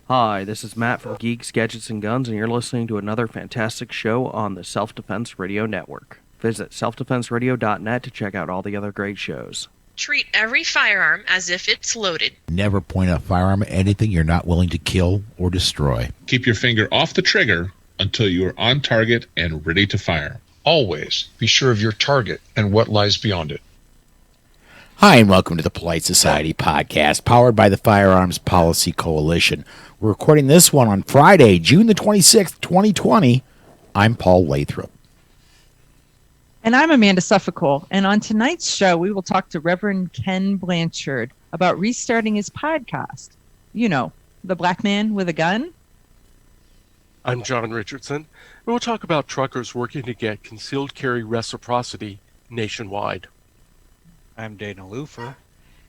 Hi, this is Matt from Geeks, Gadgets, and Guns, and you're listening to another fantastic show on the Self-Defense Radio Network. Visit selfdefenseradio.net to check out all the other great shows. Treat every firearm as if it's loaded. Never point a firearm at anything you're not willing to kill or destroy. Keep your finger off the trigger until you are on target and ready to fire. Always be sure of your target and what lies beyond it. Hi, and welcome to the Polite Society podcast, powered by the Firearms Policy Coalition. We're recording this one on Friday, June the 26th, 2020. I'm Paul Lathrop. And I'm Amanda Suffolk. And on tonight's show, we will talk to Reverend Kenn Blanchard about restarting his podcast. You know, the black man with a gun. I'm John Richardson, and we'll talk about truckers working to get concealed carry reciprocity nationwide. I'm Dana Lufer.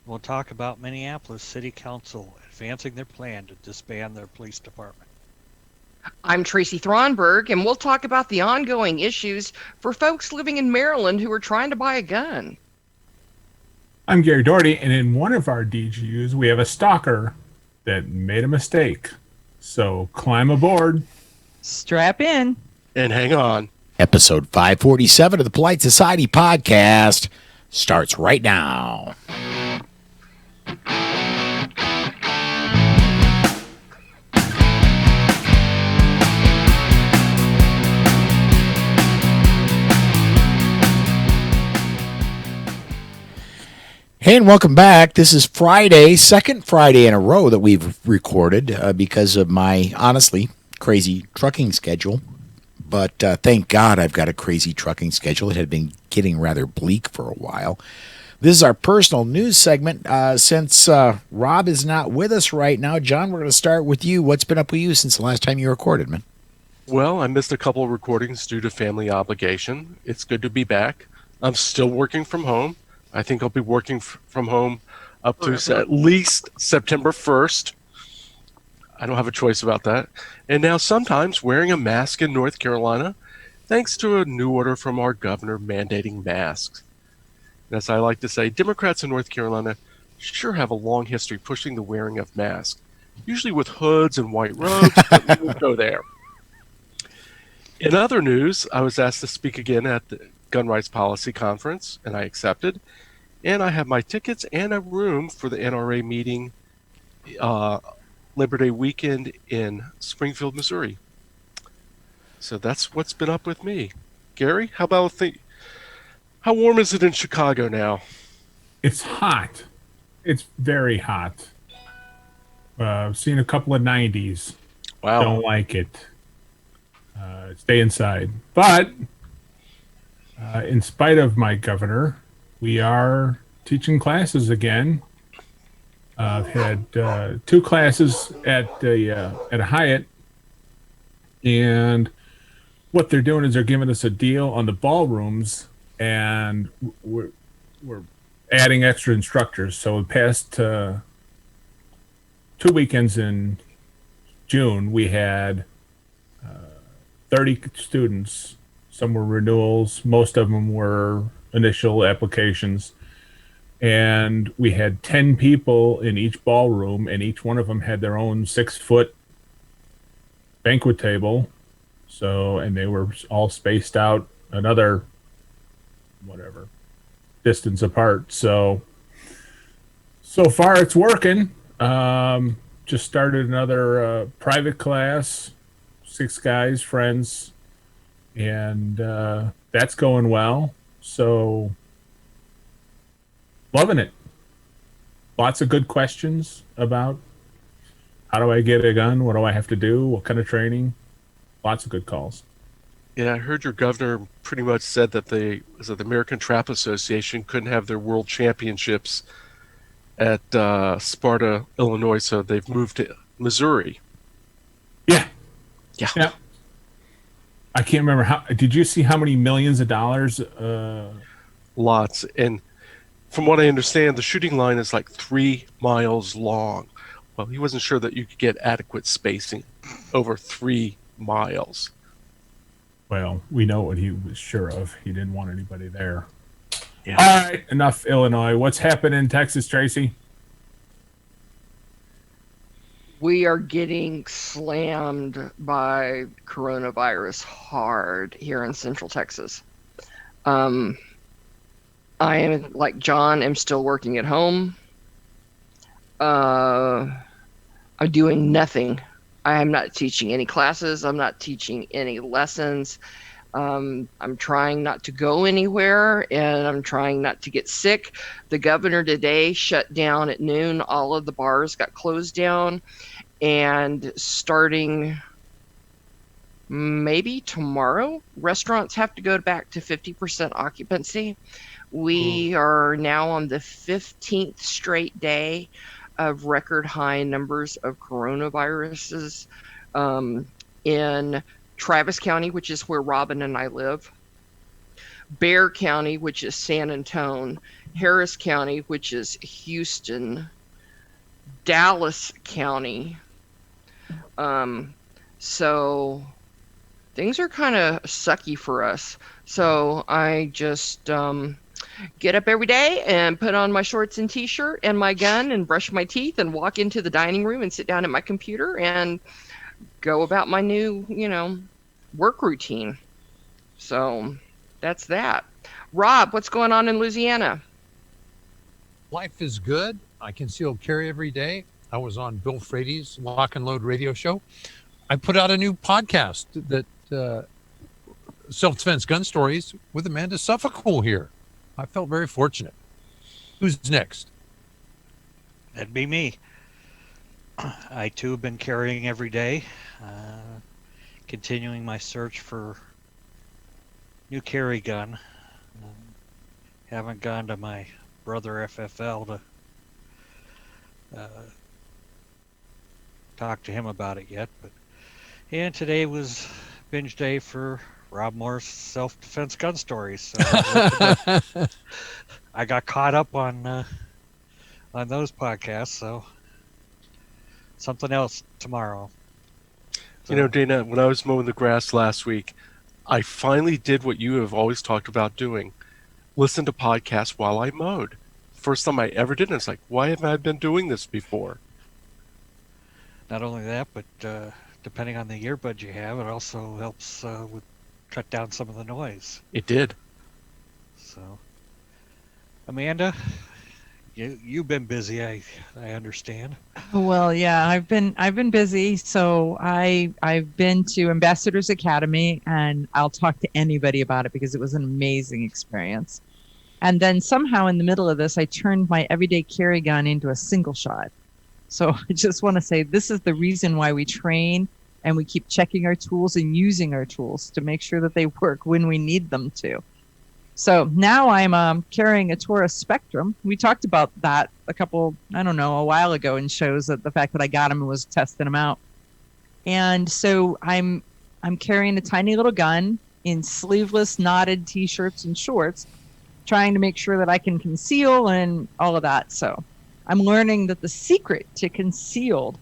We'll talk about Minneapolis City Council advancing their plan to disband their police department. I'm Tracy Thronberg, and we'll talk about the ongoing issues for folks living in Maryland who are trying to buy a gun. I'm Gary Doherty, and in one of our DGUs, we have a stalker that made a mistake. So climb aboard. Strap in. And hang on. Episode 547 of the Polite Society podcast starts right now. Hey, and welcome back. This is Friday, second Friday in a row that we've recorded because of my, honestly, crazy trucking schedule. But thank God I've got a crazy trucking schedule. It had been getting rather bleak for a while. This is our personal news segment. Since Rob is not with us right now, John, we're going to start with you. What's been up with you since the last time you recorded, man? Well, I missed a couple of recordings due to family obligation. It's good to be back. I'm still working from home. I think I'll be working from home up to at least September 1st. I don't have a choice about that. And now sometimes wearing a mask in North Carolina, thanks to a new order from our governor mandating masks. And as I like to say, Democrats in North Carolina sure have a long history pushing the wearing of masks, usually with hoods and white robes, but we won't go there. In other news, I was asked to speak again at the Gun Rights Policy Conference, and I accepted. And I have my tickets and a room for the NRA meeting Labor Day weekend in Springfield, Missouri. So that's what's been up with me. Gary, how about how warm is it in Chicago now? It's hot. It's very hot. I've seen a couple of 90s. Wow. Don't like it. Stay inside. But in spite of my governor, we are teaching classes again. I've had two classes at a Hyatt, and what they're doing is they're giving us a deal on the ballrooms, and we're adding extra instructors. So the past 2 weekends in June, we had 30 students. Some were renewals. Most of them were initial applications. And we had 10 people in each ballroom, and each one of them had their own 6-foot banquet table. So, and they were all spaced out another, whatever, distance apart. So far it's working. Just started another private class, 6 guys, friends, and that's going well. So, loving it. Lots of good questions about how do I get a gun? What do I have to do? What kind of training? Lots of good calls. Yeah, I heard your governor pretty much said that the American Trap Association couldn't have their world championships at Sparta, Illinois, so they've moved to Missouri. Yeah. Yeah. I can't remember how. Did you see how many millions of dollars? Lots. And from what I understand, the shooting line is like 3 miles long. Well, he wasn't sure that you could get adequate spacing over 3 miles. Well, we know what he was sure of. He didn't want anybody there. Yeah. All right, enough Illinois. What's happening in Texas, Tracy? We are getting slammed by coronavirus hard here in Central Texas. I am, like John, am still working at home. I'm doing nothing. I am not teaching any classes. I'm not teaching any lessons. I'm trying not to go anywhere, and I'm trying not to get sick. The governor today shut down at noon. All of the bars got closed down, and starting maybe tomorrow, restaurants have to go back to 50% occupancy. We are now on the 15th straight day of record high numbers of coronaviruses in Travis County, which is where Robin and I live, Bexar County, which is San Antonio, Harris County, which is Houston, Dallas County. So things are kind of sucky for us. So I just get up every day and put on my shorts and t-shirt and my gun and brush my teeth and walk into the dining room and sit down at my computer and go about my new, work routine. So that's that. Rob, what's going on in Louisiana? Life is good. I concealed carry every day. I was on Bill Frady's Lock and Load radio show. I put out a new podcast that Self-Defense Gun Stories with Amanda Suffolk here. I felt very fortunate. Who's next? That'd be me. I too have been carrying every day, continuing my search for new carry gun. Haven't gone to my brother FFL to talk to him about it yet, and today was binge day for Rob Moore's Self-Defense Gun Stories. So I got caught up on those podcasts, so something else tomorrow. So, Dana, when I was mowing the grass last week, I finally did what you have always talked about doing. Listen to podcasts while I mowed. First time I ever did, and it's like, why haven't I been doing this before? Not only that, but depending on the earbud you have, it also helps with cut down some of the noise. It did. So, Amanda, you've been busy. I understand. Well, yeah, I've been busy. So I've been to Ambassadors Academy, and I'll talk to anybody about it because it was an amazing experience. And then somehow in the middle of this, I turned my everyday carry gun into a single shot. So I just want to say this is the reason why we train and we keep checking our tools and using our tools to make sure that they work when we need them to. So now I'm carrying a Taurus Spectrum. We talked about that a while ago in shows, that the fact that I got them and was testing them out. And so I'm carrying a tiny little gun in sleeveless knotted t-shirts and shorts, trying to make sure that I can conceal and all of that. So I'm learning that the secret to concealed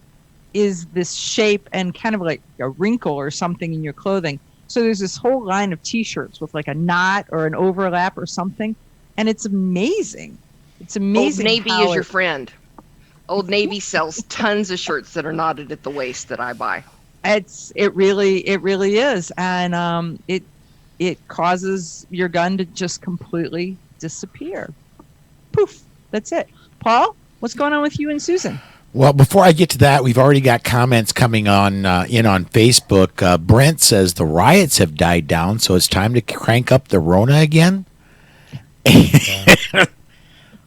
is this shape and kind of like a wrinkle or something in your clothing. So there's this whole line of t-shirts with like a knot or an overlap or something. And it's amazing. It's amazing. Old Navy is your friend. Old Navy sells tons of shirts that are knotted at the waist that I buy. It really is. And it causes your gun to just completely disappear. Poof. That's it. Paul, what's going on with you and Susan? Well, before I get to that, we've already got comments coming on on Facebook. Brent says the riots have died down, so it's time to crank up the Rona again.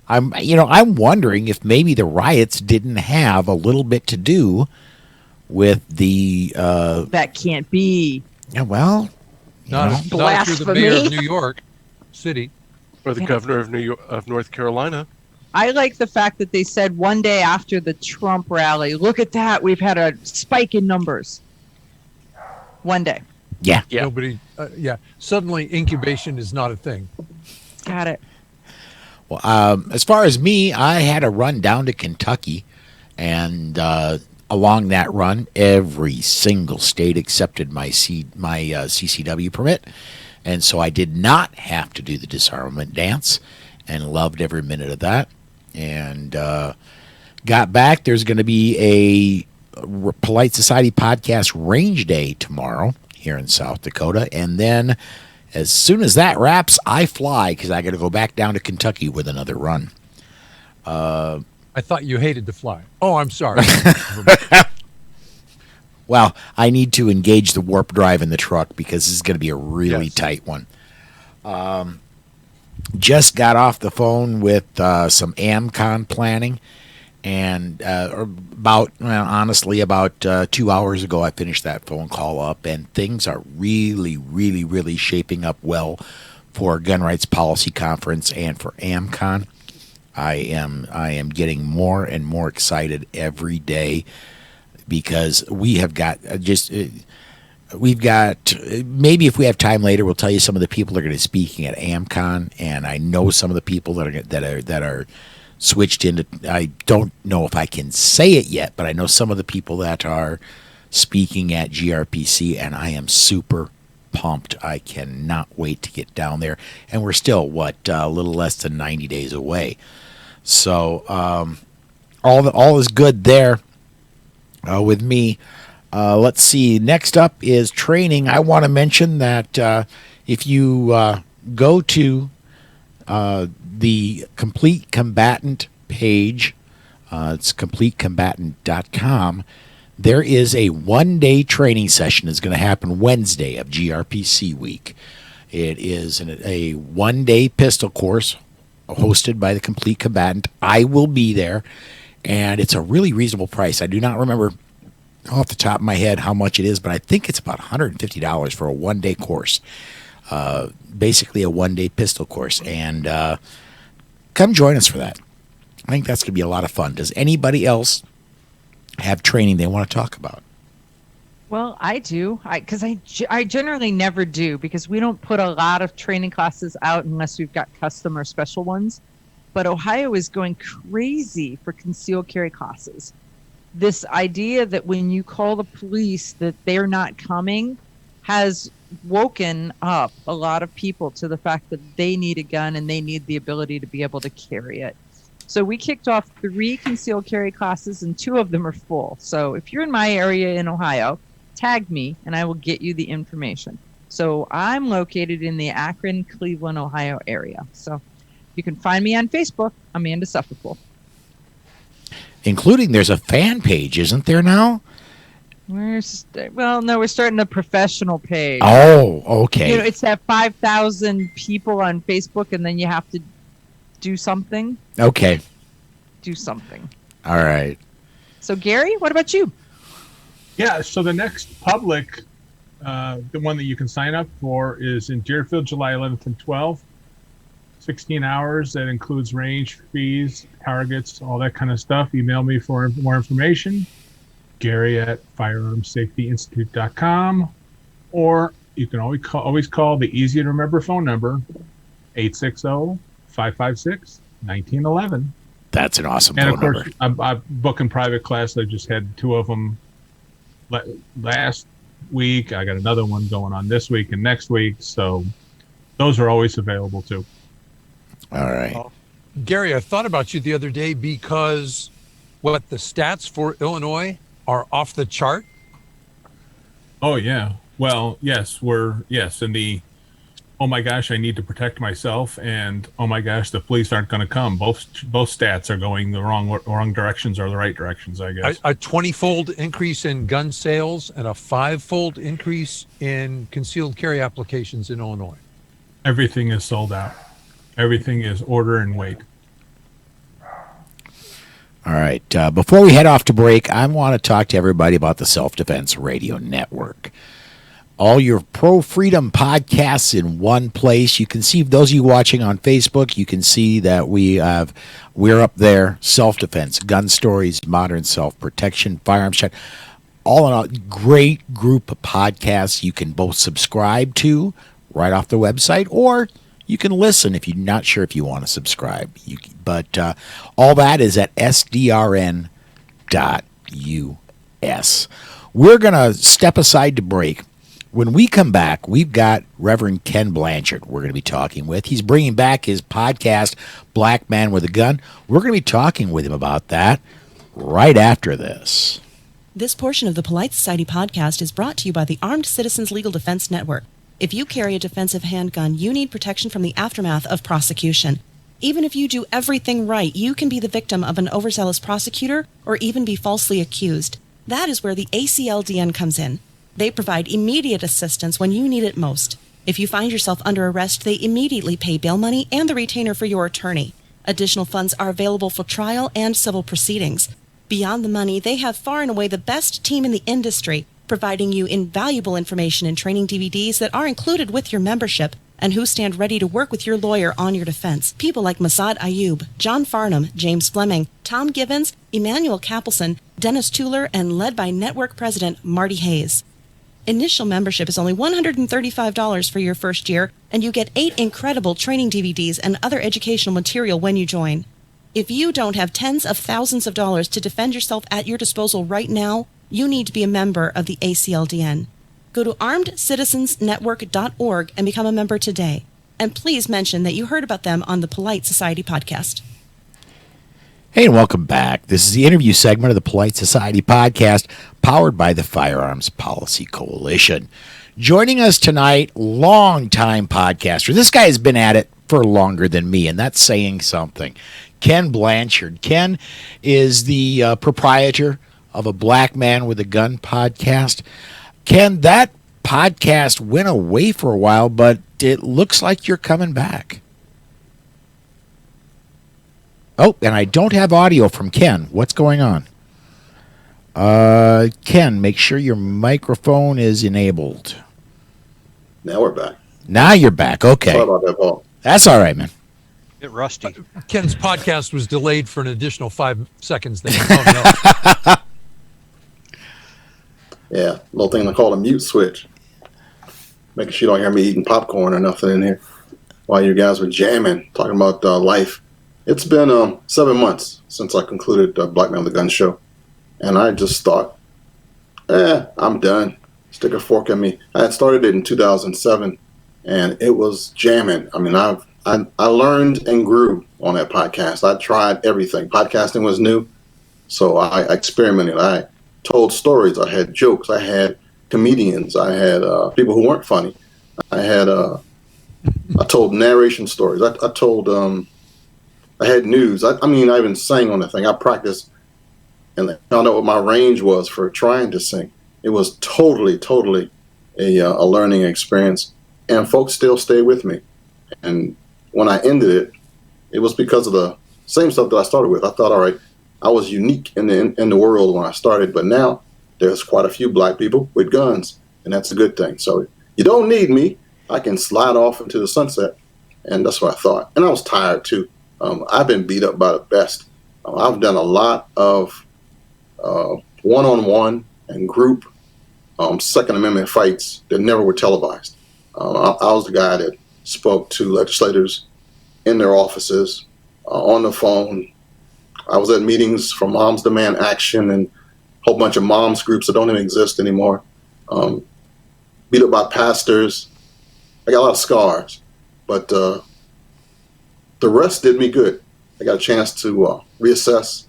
I'm wondering if maybe the riots didn't have a little bit to do with the. That can't be. Yeah, well, not through the mayor of New York City or the governor of North Carolina. I like the fact that they said one day after the Trump rally, look at that, we've had a spike in numbers. One day. Yeah. Nobody. Suddenly, incubation is not a thing. Got it. Well, as far as me, I had a run down to Kentucky, and along that run, every single state accepted my CCW permit, and so I did not have to do the disarmament dance, and loved every minute of that. And got back. There's going to be Polite Society Podcast Range Day tomorrow here in South Dakota. And then as soon as that wraps, I fly because I got to go back down to Kentucky with another run. I thought you hated to fly. Oh, I'm sorry. Well, I need to engage the warp drive in the truck because this is going to be a really tight one. Just got off the phone with some AmCon planning, and about 2 hours ago, I finished that phone call up, and things are really, really, really shaping up well for Gun Rights Policy Conference and for AmCon. I am getting more and more excited every day because we have got we've got, maybe if we have time later, we'll tell you some of the people that are going to be speaking at AmCon, and I know some of the people that are switched into. I don't know if I can say it yet, but I know some of the people that are speaking at GRPC, and I am super pumped. I cannot wait to get down there, and we're still a little less than 90 days away. So all is good there with me. Let's see. Next up is training. I want to mention that if you go to the Complete Combatant page, it's CompleteCombatant.com, there is a one-day training session that's going to happen Wednesday of GRPC week. It is a one-day pistol course hosted by the Complete Combatant. I will be there, and it's a really reasonable price. I do not remember off the top of my head how much it is, but I think it's about $150 for a one-day course. Basically a one-day pistol course. And come join us for that. I think that's going to be a lot of fun. Does anybody else have training they want to talk about? Well, I do, because I generally never do, because we don't put a lot of training classes out unless we've got custom or special ones. But Ohio is going crazy for concealed carry classes. This idea that when you call the police that they're not coming has woken up a lot of people to the fact that they need a gun and they need the ability to be able to carry it. So we kicked off 3 concealed carry classes, and 2 of them are full. So if you're in my area in Ohio, tag me and I will get you the information. So I'm located in the Akron, Cleveland, Ohio area. So you can find me on Facebook, Amanda Sufferpool. Including there's a fan page, isn't there now? We're starting a professional page. Oh, okay. You know, it's at 5,000 people on Facebook, and then you have to do something. Okay. Do something. All right. So, Gary, what about you? Yeah, so the next public, the one that you can sign up for is in Deerfield, July 11th and 12th. 16 hours. That includes range, fees, targets, all that kind of stuff. Email me for more information. Gary at firearmsafetyinstitute.com, or you can always call the easy to remember phone number 860-556-1911. That's an awesome and phone of course number. I'm booking private class. I just had 2 of them last week. I got another one going on this week and next week, so those are always available too. All right. Gary, I thought about you the other day because the stats for Illinois are off the chart. Oh yeah. Well, yes, and the oh my gosh, I need to protect myself, and oh my gosh, the police aren't going to come. Both stats are going the wrong directions or the right directions, I guess. A 20-fold increase in gun sales and a 5-fold increase in concealed carry applications in Illinois. Everything is sold out. Everything is order and wait. All right. Before we head off to break, I want to talk to everybody about the Self-Defense Radio Network. All your pro-freedom podcasts in one place. You can see, those of you watching on Facebook, you can see that we're up there. Self-defense, gun stories, modern self-protection, firearms chat. All in all, great group of podcasts you can both subscribe to right off the website, or you can listen if you're not sure if you want to subscribe. But all that is at sdrn.us. We're going to step aside to break. When we come back, we've got Reverend Kenn Blanchard we're going to be talking with. He's bringing back his podcast, Black Man with a Gun. We're going to be talking with him about that right after this. This portion of the Polite Society podcast is brought to you by the Armed Citizens Legal Defense Network. If you carry a defensive handgun, you need protection from the aftermath of prosecution. Even if you do everything right, you can be the victim of an overzealous prosecutor or even be falsely accused. That is where the ACLDN comes in. They provide immediate assistance when you need it most. If you find yourself under arrest, they immediately pay bail money and the retainer for your attorney. Additional funds are available for trial and civil proceedings. Beyond the money, they have far and away the best team in the industry, providing you invaluable information and training DVDs that are included with your membership and who stand ready to work with your lawyer on your defense. People like Masad Ayub, John Farnham, James Fleming, Tom Givens, Emmanuel Capelson, Dennis Tuller, and led by Network President Marty Hayes. Initial membership is only $135 for your first year, and you get 8 incredible training DVDs and other educational material when you join. If you don't have tens of thousands of dollars to defend yourself at your disposal right now, you need to be a member of the ACLDN. Go to armedcitizensnetwork.org and become a member today. And please mention that you heard about them on the Polite Society podcast. Hey, and welcome back. This is the interview segment of the Polite Society podcast, powered by the Firearms Policy Coalition. Joining us tonight, longtime podcaster. This guy has been at it for longer than me, and that's saying something. Kenn Blanchard. Kenn is the proprietor of a Black Man with a Gun podcast. Kenn, that podcast went away for a while, but it looks like you're coming back. Oh, and I don't have audio from Kenn. What's going on? Kenn, make sure your microphone is enabled. Now we're back. Now you're back. Okay. Sorry about that, Paul. That's all right, man. Bit rusty. Kenn's podcast was delayed for an additional 5 seconds there. Oh, no. Yeah, little thing I call a mute switch. Making sure you don't hear me eating popcorn or nothing in here while you guys were jamming, talking about life. It's been 7 months since I concluded Black Man with a Gun show. And I just thought, I'm done. Stick a fork in me. I had started it in 2007, and it was jamming. I mean, I learned and grew on that podcast. I tried everything. Podcasting was new, so I experimented. I told stories. I had jokes. I had comedians. I had people who weren't funny. I told narration stories. I had news. I even sang on the thing. I practiced and found out what my range was for trying to sing. It was totally a learning experience, and folks still stay with me. And when I ended it, it was because of the same stuff that I started with. I thought, all right, I was unique in the world when I started, but now there's quite a few Black people with guns, and that's a good thing. So you don't need me. I can slide off into the sunset, and that's what I thought. And I was tired too. I've been beat up by the best. I've done a lot of one-on-one and group Second Amendment fights that never were televised. I was the guy that spoke to legislators in their offices, on the phone. I was at meetings for Moms Demand Action and a whole bunch of moms groups that don't even exist anymore. Beat up by pastors. I got a lot of scars, but the rest did me good. I got a chance to reassess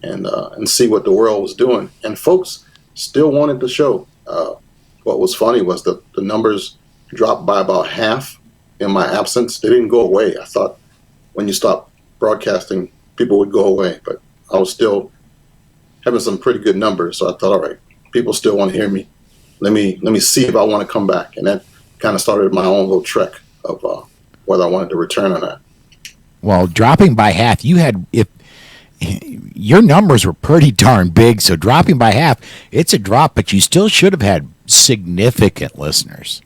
and see what the world was doing. And folks still wanted the show. What was funny was the numbers dropped by about half in my absence. They didn't go away. I thought when you stopped broadcasting, people would go away, but I was still having some pretty good numbers. So I thought, all right, people still want to hear me. Let me see if I want to come back. And that kind of started my own little trek of whether I wanted to return or not. Well, dropping by half, your numbers were pretty darn big, so dropping by half, it's a drop, but you still should have had significant listeners.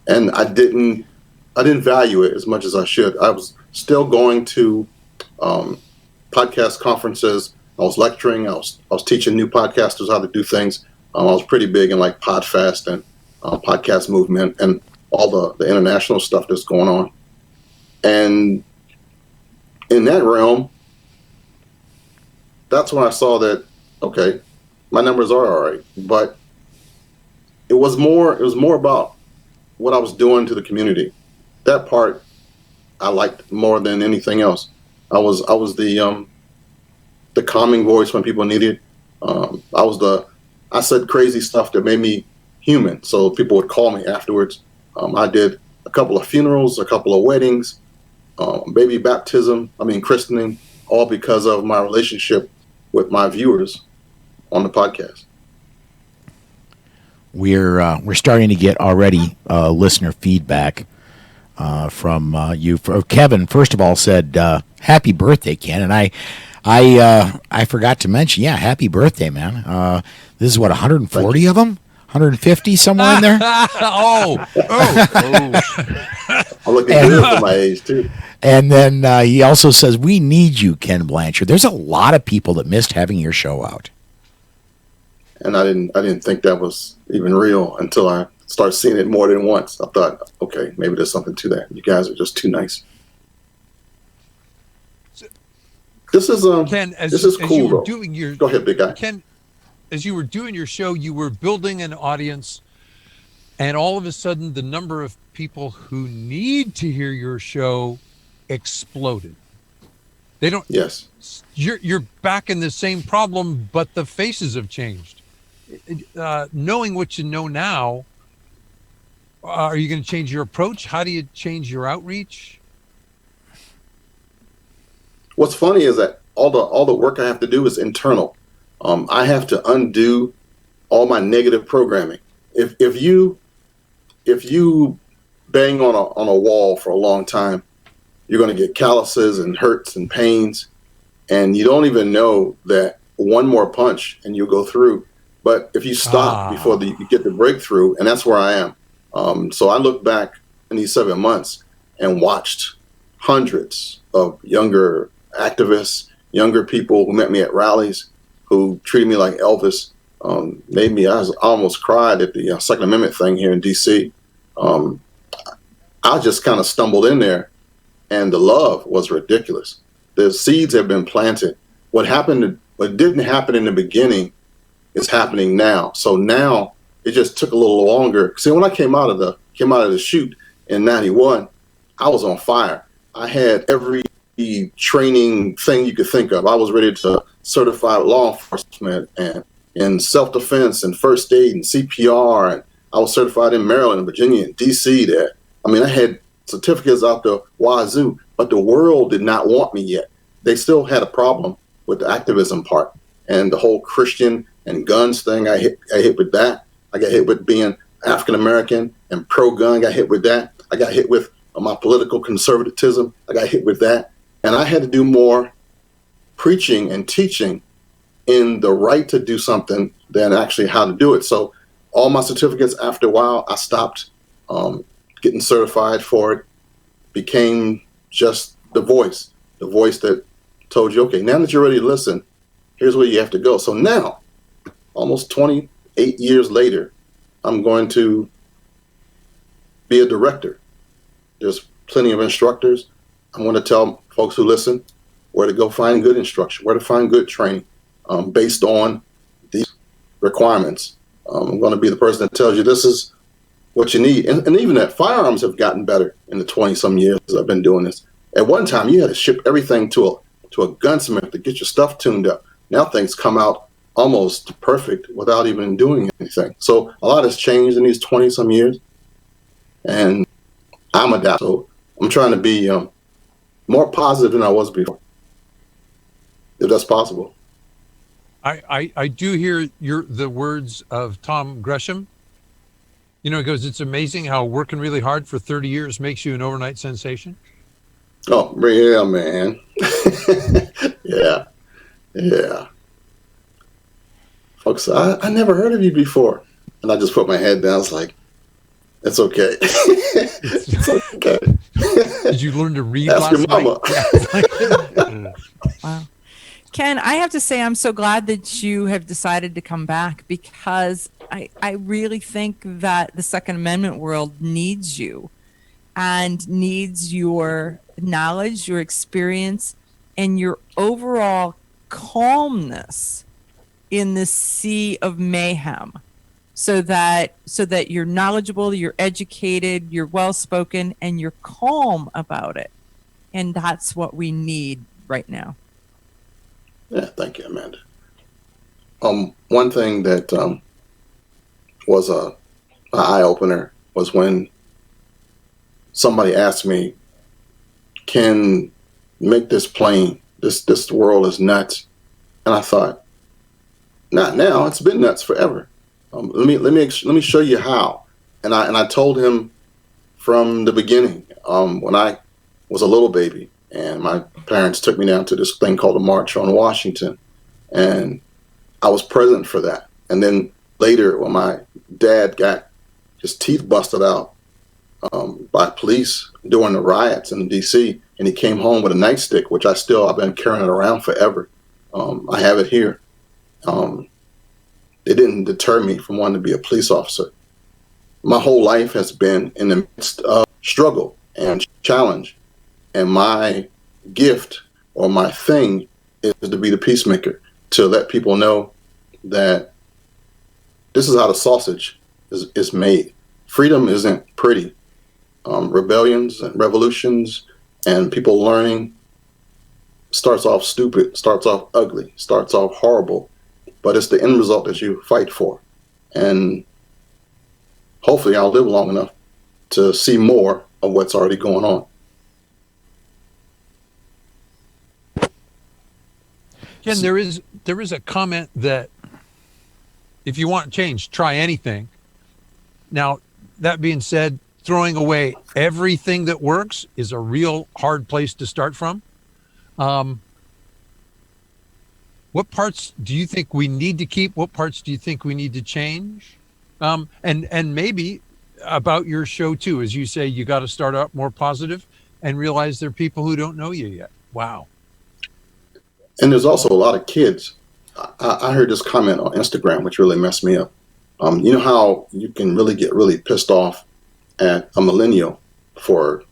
And I didn't value it as much as I should. I was still going to podcast conferences. I was lecturing. I was teaching new podcasters how to do things. I was pretty big in like Podfest and podcast movement and all the international stuff that's going on. And in that realm, that's when I saw that, okay, my numbers are all right. But it was more about what I was doing to the community. That part I liked more than anything else. I was the calming voice when people needed I said crazy stuff that made me human. So people would call me afterwards. I did a couple of funerals, a couple of weddings, baby christening, all because of my relationship with my viewers on the podcast. We're starting to get already listener feedback from you. Kevin, first of all, said happy birthday, Ken, and I forgot to mention, happy birthday, man. This is what, 140 of them, 150 somewhere in there. Oh. I'm looking good for my age too. And then he also says, we need you, Kenn Blanchard. There's a lot of people that missed having your show out. And I didn't think that was even real until I started seeing it more than once. I thought, okay, maybe there's something to that. You guys are just too nice. This is Ken, this is cool, though. Go ahead, big guy. Ken, as you were doing your show, you were building an audience, and all of a sudden, the number of people who need to hear your show exploded. They don't. Yes. You're back in the same problem, but the faces have changed. Knowing what you know now, are you going to change your approach? How do you change your outreach? What's funny is that all the work I have to do is internal. I have to undo all my negative programming. If you bang on a wall for a long time, you're going to get calluses and hurts and pains, and you don't even know that one more punch and you'll go through. But if you stop before you get the breakthrough, and that's where I am. So I look back in these 7 months and watched hundreds of younger activists, younger people who met me at rallies, who treated me like Elvis, I almost cried at the Second Amendment thing here in D.C. I just kind of stumbled in there, and the love was ridiculous. The seeds have been planted. What didn't happen in the beginning is happening now. So now it just took a little longer. See, when I came out of the chute in '91, I was on fire. I had every training thing you could think of. I was ready to certify law enforcement and in self-defense and first aid and CPR, and I was certified in Maryland and Virginia and DC there. I mean, I had certificates out the wazoo, but the world did not want me yet. They still had a problem with the activism part and the whole Christian and guns thing. I hit with that. I got hit with being African-American and pro-gun, got hit with that. I got hit with my political conservatism. I got hit with that. And I had to do more preaching and teaching in the right to do something than actually how to do it. So all my certificates, after a while, I stopped getting certified for it, became just the voice that told you, okay, now that you're ready to listen, here's where you have to go. So now, almost 28 years later, I'm going to be a director. There's plenty of instructors. I'm going to tell folks who listen where to go find good instruction, where to find good training based on these requirements. I'm going to be the person that tells you this is what you need. And even that firearms have gotten better in the 20-some years I've been doing this. At one time, you had to ship everything to a gunsmith to get your stuff tuned up. Now things come out almost perfect without even doing anything. So a lot has changed in these 20-some years. And I'm adapting. So I'm trying to be more positive than I was before, if that's possible. I do hear the words of Tom Gresham. You know, he goes, it's amazing how working really hard for 30 years makes you an overnight sensation. Oh, yeah, man. Yeah. Folks, I never heard of you before. And I just put my head down. I was like, it's okay. It's okay. Did you learn to read Ask last your mama. night? Wow. Ken, I have to say I'm so glad that you have decided to come back, because I really think that the Second Amendment world needs you and needs your knowledge, your experience, and your overall calmness in this sea of mayhem, so that you're knowledgeable, you're educated, you're well-spoken, and you're calm about it. And that's what we need right now. Yeah, thank you, Amanda. One thing that was a eye opener was when somebody asked me, "Can make this plain? This world is nuts." And I thought, not now. It's been nuts forever. Let me show you how. And I told him from the beginning, when I was a little baby, and my parents took me down to this thing called the March on Washington, and I was present for that. And then later, when my dad got his teeth busted out by police during the riots in D.C., and he came home with a nightstick, which I've been carrying it around forever. I have it here. It didn't deter me from wanting to be a police officer. My whole life has been in the midst of struggle and challenge. And my gift or my thing is to be the peacemaker, to let people know that this is how the sausage is made. Freedom isn't pretty. Rebellions and revolutions and people learning starts off stupid, starts off ugly, starts off horrible, but it's the end result that you fight for. And hopefully I'll live long enough to see more of what's already going on. Ken, there is a comment that if you want change, try anything. Now, that being said, throwing away everything that works is a real hard place to start from. What parts do you think we need to keep? What parts do you think we need to change? And maybe about your show too, as you say, you got to start out more positive and realize there are people who don't know you yet. Wow. And there's also a lot of kids. I heard this comment on Instagram, which really messed me up. You know how you can really get really pissed off at a millennial for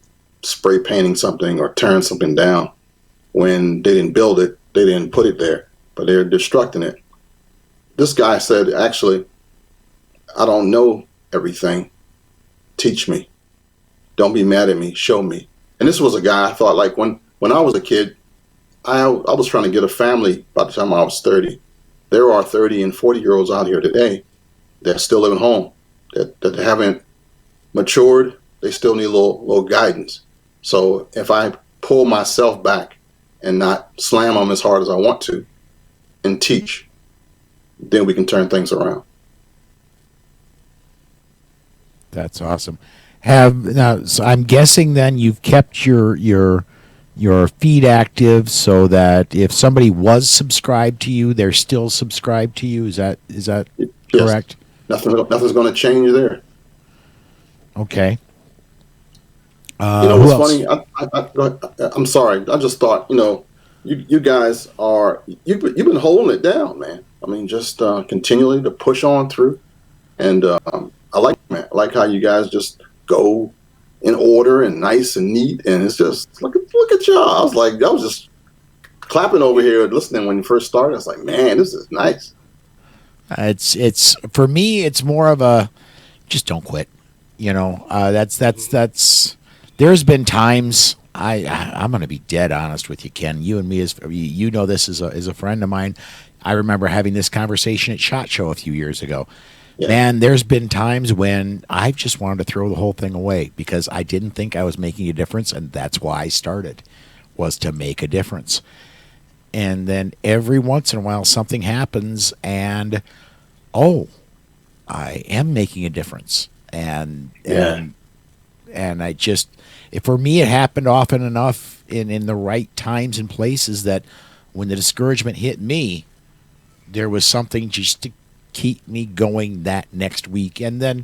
spray painting something or tearing something down when they didn't build it, they didn't put it there, but they're destructing it. This guy said, actually, I don't know everything. Teach me. Don't be mad at me. Show me. And this was a guy I thought, like, when I was a kid, I was trying to get a family by the time I was 30. There are 30 and 40-year-olds out here today that still live at home, that haven't matured. They still need a little guidance. So if I pull myself back and not slam them as hard as I want to and teach, then we can turn things around. That's awesome. So I'm guessing then you've kept your feed active so that if somebody was subscribed to you, they're still subscribed to you. Is that correct? Yes. Nothing's going to change there. Okay. What's funny? I'm sorry. I just thought, you guys you've been holding it down, man. I mean, just continually to push on through, and I like how you guys just go in order and nice and neat, and it's just look at y'all. I was just clapping over here listening when you first started. I was like, man, this is nice. It's for me, it's more of a just don't quit. That's there's been times I'm going to be dead honest with you, Ken. You and me, this as a friend of mine. I remember having this conversation at SHOT Show a few years ago. Yeah. Man, there's been times when I've just wanted to throw the whole thing away because I didn't think I was making a difference, and that's why I started, was to make a difference. And then every once in a while something happens and, I am making a difference. And I just, for me, it happened often enough in the right times and places that when the discouragement hit me, there was something just to keep me going that next week. And then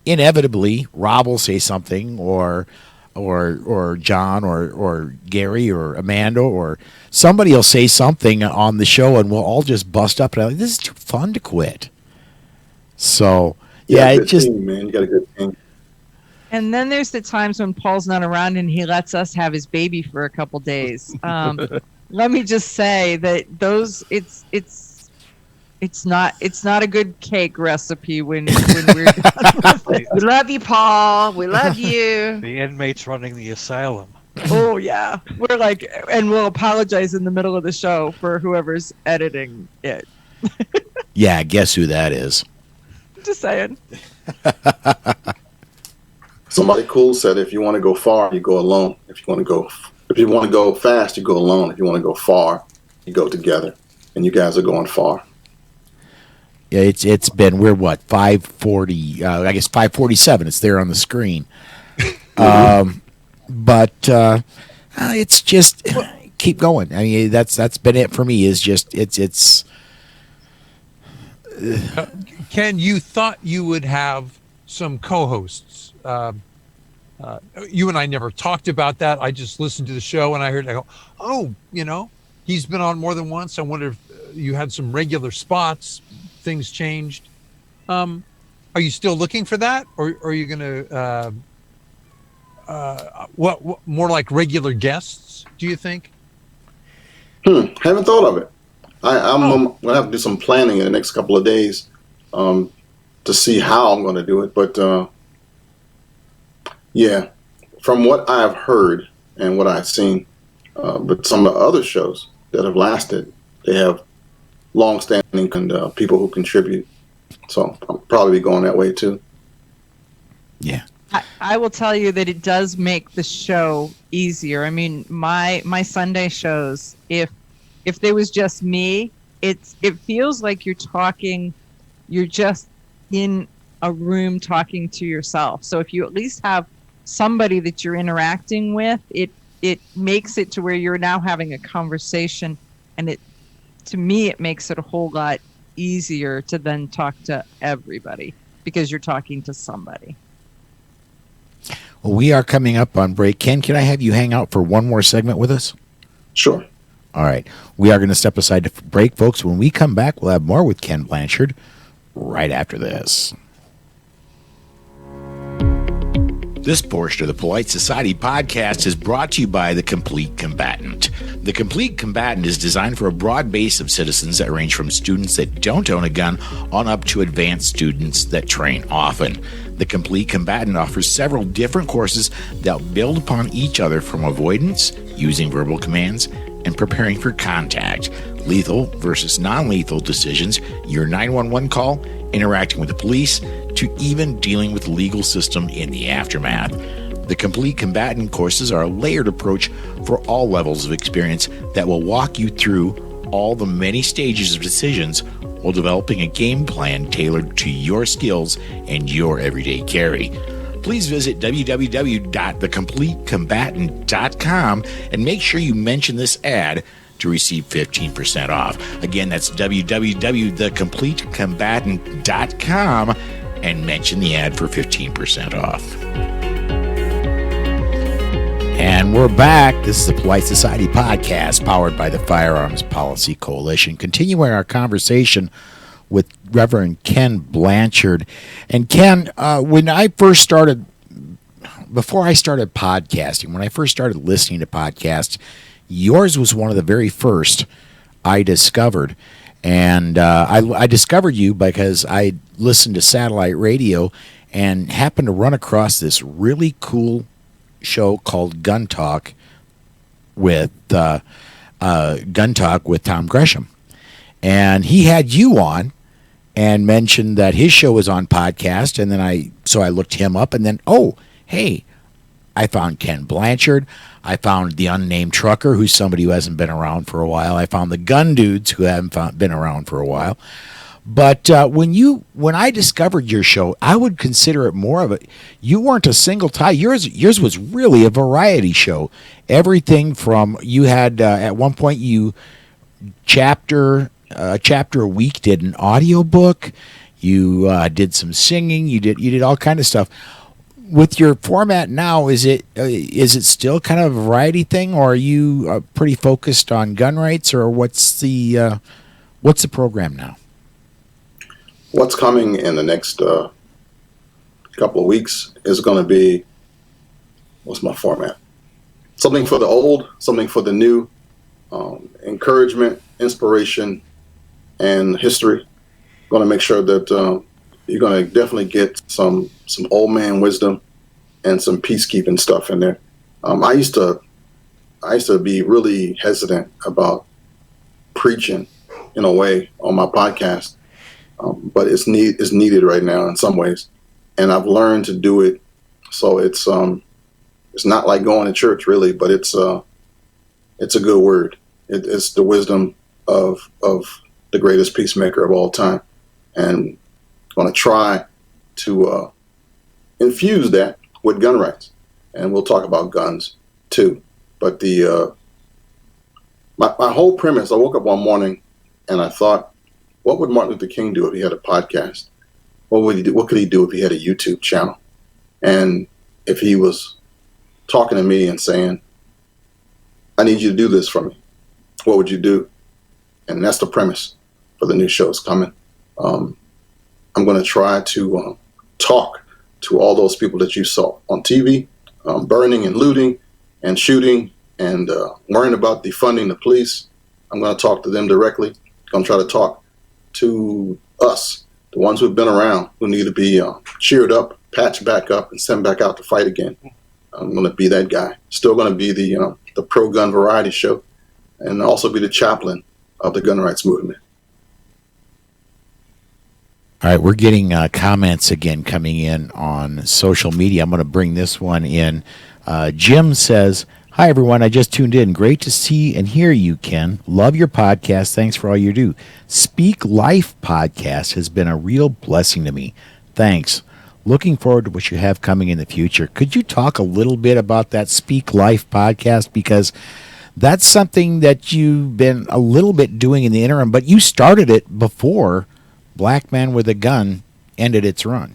inevitably Rob will say something or John or Gary or Amanda or somebody will say something on the show and we'll all just bust up and I'm like, this is too fun to quit. So it just team, man. You got a good team. And then there's the times when Paul's not around and he lets us have his baby for a couple days. Let me just say that it's not a good cake recipe when we're done with it. We love you, Paul. We love you. The inmates running the asylum. Oh yeah, we're like, and we'll apologize in the middle of the show for whoever's editing it. Yeah, guess who that is? Just saying. Somebody cool said, if you want to go far, you go alone. If you want to go fast, you go alone. If you want to go far, you go together. And you guys are going far. Yeah, it's been, we're what, 5:40, I guess 5:47. It's there on the screen. But it's just keep going. I mean, that's been it for me. Is just it's. Ken, you thought you would have some co-hosts. You and I never talked about that. I just listened to the show and I heard, I go, oh, he's been on more than once. I wonder if you had some regular spots. Things changed. Are you still looking for that, or are you going to what more like regular guests? Do you think? Haven't thought of it. I'm gonna have to do some planning in the next couple of days to see how I'm going to do it. But yeah, from what I've heard and what I've seen, but some of the other shows that have lasted, they have long-standing people who contribute. So I'll probably be going that way too. Yeah. I will tell you that it does make the show easier. I mean, my Sunday shows, if there was just me, it feels like you're just in a room talking to yourself. So if you at least have somebody that you're interacting with, it makes it to where you're now having a conversation, and to me it makes it a whole lot easier to then talk to everybody because you're talking to somebody. Well, we are coming up on break. Ken, can I have you hang out for one more segment with us? Sure. All right. We are going to step aside to break, folks. When we come back, we'll have more with Kenn Blanchard right after this. This portion of the Polite Society podcast is brought to you by The Complete Combatant. The Complete Combatant is designed for a broad base of citizens that range from students that don't own a gun on up to advanced students that train often. The Complete Combatant offers several different courses that build upon each other, from avoidance, using verbal commands, and preparing for contact, lethal versus non-lethal decisions, your 911 call, interacting with the police, to even dealing with the legal system in the aftermath. The Complete Combatant courses are a layered approach for all levels of experience that will walk you through all the many stages of decisions while developing a game plan tailored to your skills and your everyday carry. Please visit www.thecompletecombatant.com and make sure you mention this ad to receive 15% off. Again, that's www.thecompletecombatant.com and mention the ad for 15% off. And we're back. This is the Polite Society podcast powered by the Firearms Policy Coalition. Continuing our conversation with Reverend Kenn Blanchard. And Ken, before I started podcasting, when I first started listening to podcasts, yours was one of the very first I discovered. And I discovered you because I listened to satellite radio and happened to run across this really cool show called Gun Talk with Tom Gresham. And he had you on and mentioned that his show was on podcast. And then I looked him up, and then, oh, hey, I found Kenn Blanchard. I found the Unnamed Trucker, who's somebody who hasn't been around for a while. I found the Gun Dudes, who haven't been around for a while. But when I discovered your show, I would consider it more of you weren't a single tie. Yours was really a variety show. Everything from, you had at one point a chapter a week did an audiobook. You did some singing. You did all kind of stuff. With your format now, is it still kind of a variety thing, or are you pretty focused on gun rights, or what's the program now? What's coming in the next couple of weeks is going to be, what's my format? Something for the old, something for the new, encouragement, inspiration, and history. Going to make sure that you're going to definitely get some old man wisdom and some peacekeeping stuff in there. I used to be really hesitant about preaching in a way on my podcast, but it's needed right now in some ways, and I've learned to do it. So it's not like going to church really, but it's a good word. It's the wisdom of the greatest peacemaker of all time, and I'm going to try to infuse that with gun rights, and we'll talk about guns too. But my whole premise, I woke up one morning and I thought, what would Martin Luther King do if he had a podcast? What would he do? What could he do if he had a YouTube channel? And if he was talking to me and saying, I need you to do this for me, what would you do? And that's the premise for the new shows coming. I'm going to try to talk to all those people that you saw on TV, burning and looting and shooting and worrying about defunding the police. I'm going to talk to them directly. I'm going to try to talk to us, the ones who've been around, who need to be cheered up, patched back up, and sent back out to fight again. I'm going to be that guy. Still going to be the pro-gun variety show, and also be the chaplain of the gun rights movement. All right, we're getting comments again coming in on social media. I'm going to bring this one in. Jim says, hi, everyone. I just tuned in. Great to see and hear you, Ken. Love your podcast. Thanks for all you do. Speak Life podcast has been a real blessing to me. Thanks. Looking forward to what you have coming in the future. Could you talk a little bit about that Speak Life podcast? Because that's something that you've been a little bit doing in the interim, but you started it before Black Man with a Gun ended its run.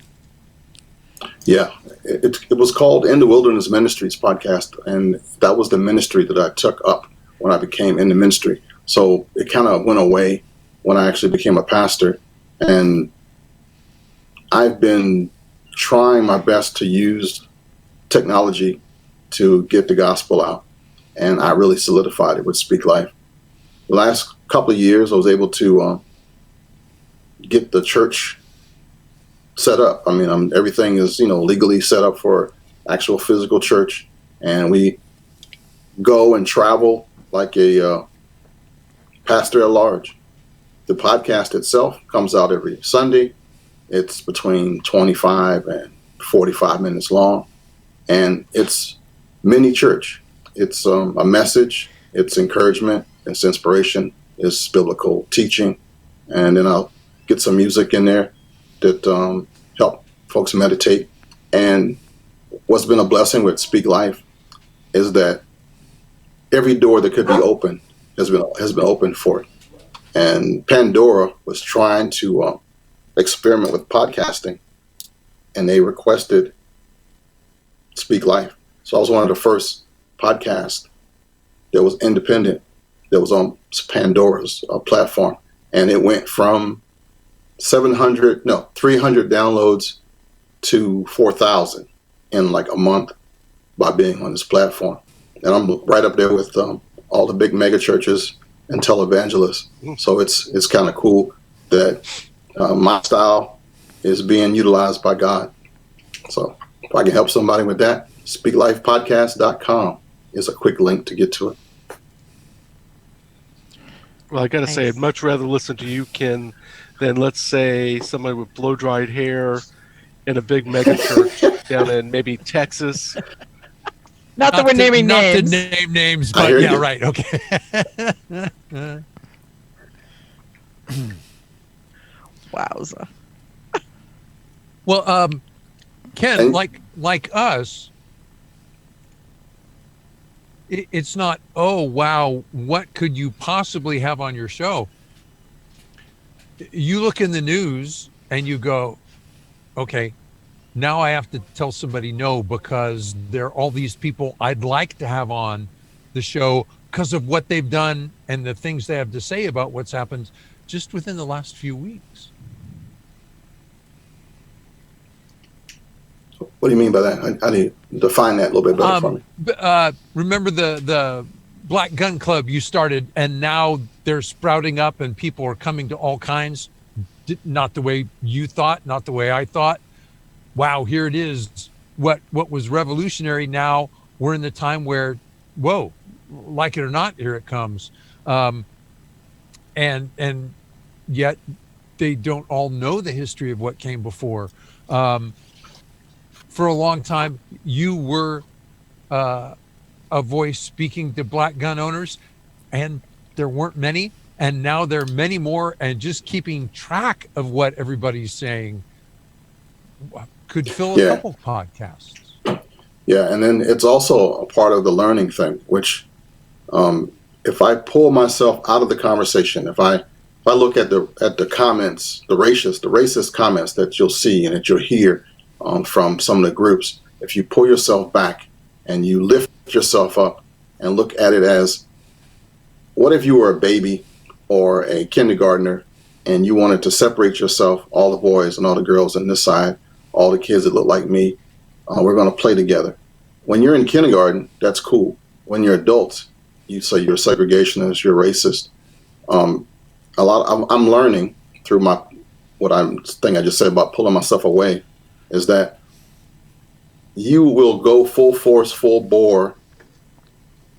Yeah, it was called In the Wilderness Ministries podcast, and that was the ministry that I took up when I became in the ministry. So it kind of went away when I actually became a pastor, and I've been trying my best to use technology to get the gospel out, and I really solidified it with Speak Life. The last couple of years, I was able to get the church set up. I mean, everything is, legally set up for actual physical church, and we go and travel like a pastor at large. The podcast itself comes out every Sunday. It's between 25 and 45 minutes long, and it's mini church. It's a message, it's encouragement, it's inspiration, it's biblical teaching, and then I'll get some music in there that help folks meditate. And what's been a blessing with Speak Life is that every door that could be open has been open for it. And Pandora was trying to experiment with podcasting, and they requested Speak Life. So I was one of the first podcasts that was independent, that was on Pandora's platform, and it went from 300 downloads to 4,000 in like a month by being on this platform. And I'm right up there with all the big mega churches and televangelists. So it's kind of cool that my style is being utilized by God. So if I can help somebody with that, speaklifepodcast.com is a quick link to get to it. Well, I got to say, I'd much rather listen to you, Ken, than, let's say, somebody with blow-dried hair in a big mega church down in maybe Texas. Not that we're naming names. Not to name names, but yeah, right. Okay. Wowza. Well, Ken, like us, it's not, oh, wow, what could you possibly have on your show? You look in the news and you go, okay, now I have to tell somebody no, because there are all these people I'd like to have on the show because of what they've done and the things they have to say about what's happened just within the last few weeks. What do you mean by that? I need to define that a little bit better for me. Remember the Black Gun Club you started, and now they're sprouting up and people are coming to all kinds, not the way you thought, not the way I thought. Wow, here it is. What was revolutionary, now we're in the time where, whoa, like it or not, here it comes. And yet they don't all know the history of what came before. For a long time, you were a voice speaking to black gun owners, and there weren't many, and now there are many more, and just keeping track of what everybody's saying could fill a couple podcasts. Yeah, and then it's also a part of the learning thing, which if I pull myself out of the conversation, if I look at the comments, the racist comments that you'll see and that you'll hear from some of the groups, if you pull yourself back and you lift yourself up and look at it as, what if you were a baby or a kindergartner and you wanted to separate yourself, all the boys and all the girls on this side, all the kids that look like me, we're going to play together. When you're in kindergarten, that's cool. When you're adults, you say you're a segregationist, you're racist. I'm learning through what I just said about pulling myself away, is that you will go full force, full bore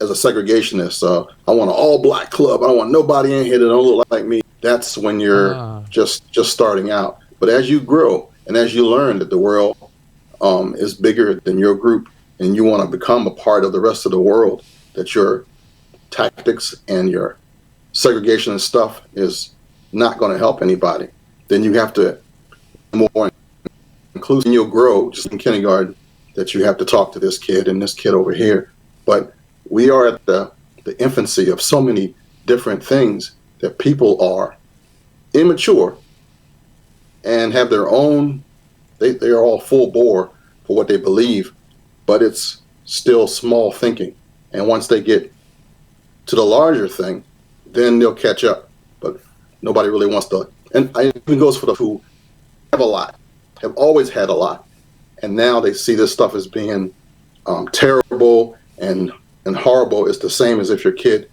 as a segregationist. I want an all black club. I don't want nobody in here that don't look like me. That's when you're just starting out. But as you grow and as you learn that the world is bigger than your group, and you want to become a part of the rest of the world, that your tactics and your segregation and stuff is not going to help anybody, then you have to more inclusive. You'll grow just in kindergarten that you have to talk to this kid and this kid over here. But we are at the infancy of so many different things that people are immature and have their own, they are all full bore for what they believe, but it's still small thinking. And once they get to the larger thing, then they'll catch up. But nobody really wants to. And it even goes for the who have a lot, have always had a lot. And now they see this stuff as being terrible and horrible. It's the same as if your kid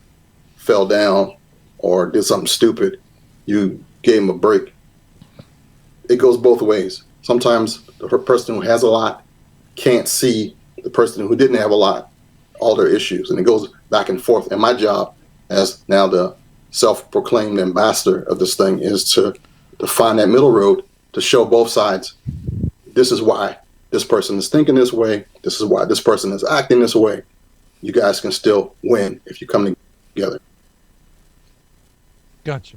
fell down or did something stupid. You gave him a break. It goes both ways. Sometimes the person who has a lot can't see the person who didn't have a lot, all their issues, and it goes back and forth. And my job as now the self-proclaimed ambassador of this thing is to find that middle road, to show both sides. This is why this person is thinking this way. This is why this person is acting this way. You guys can still win if you come together. Gotcha.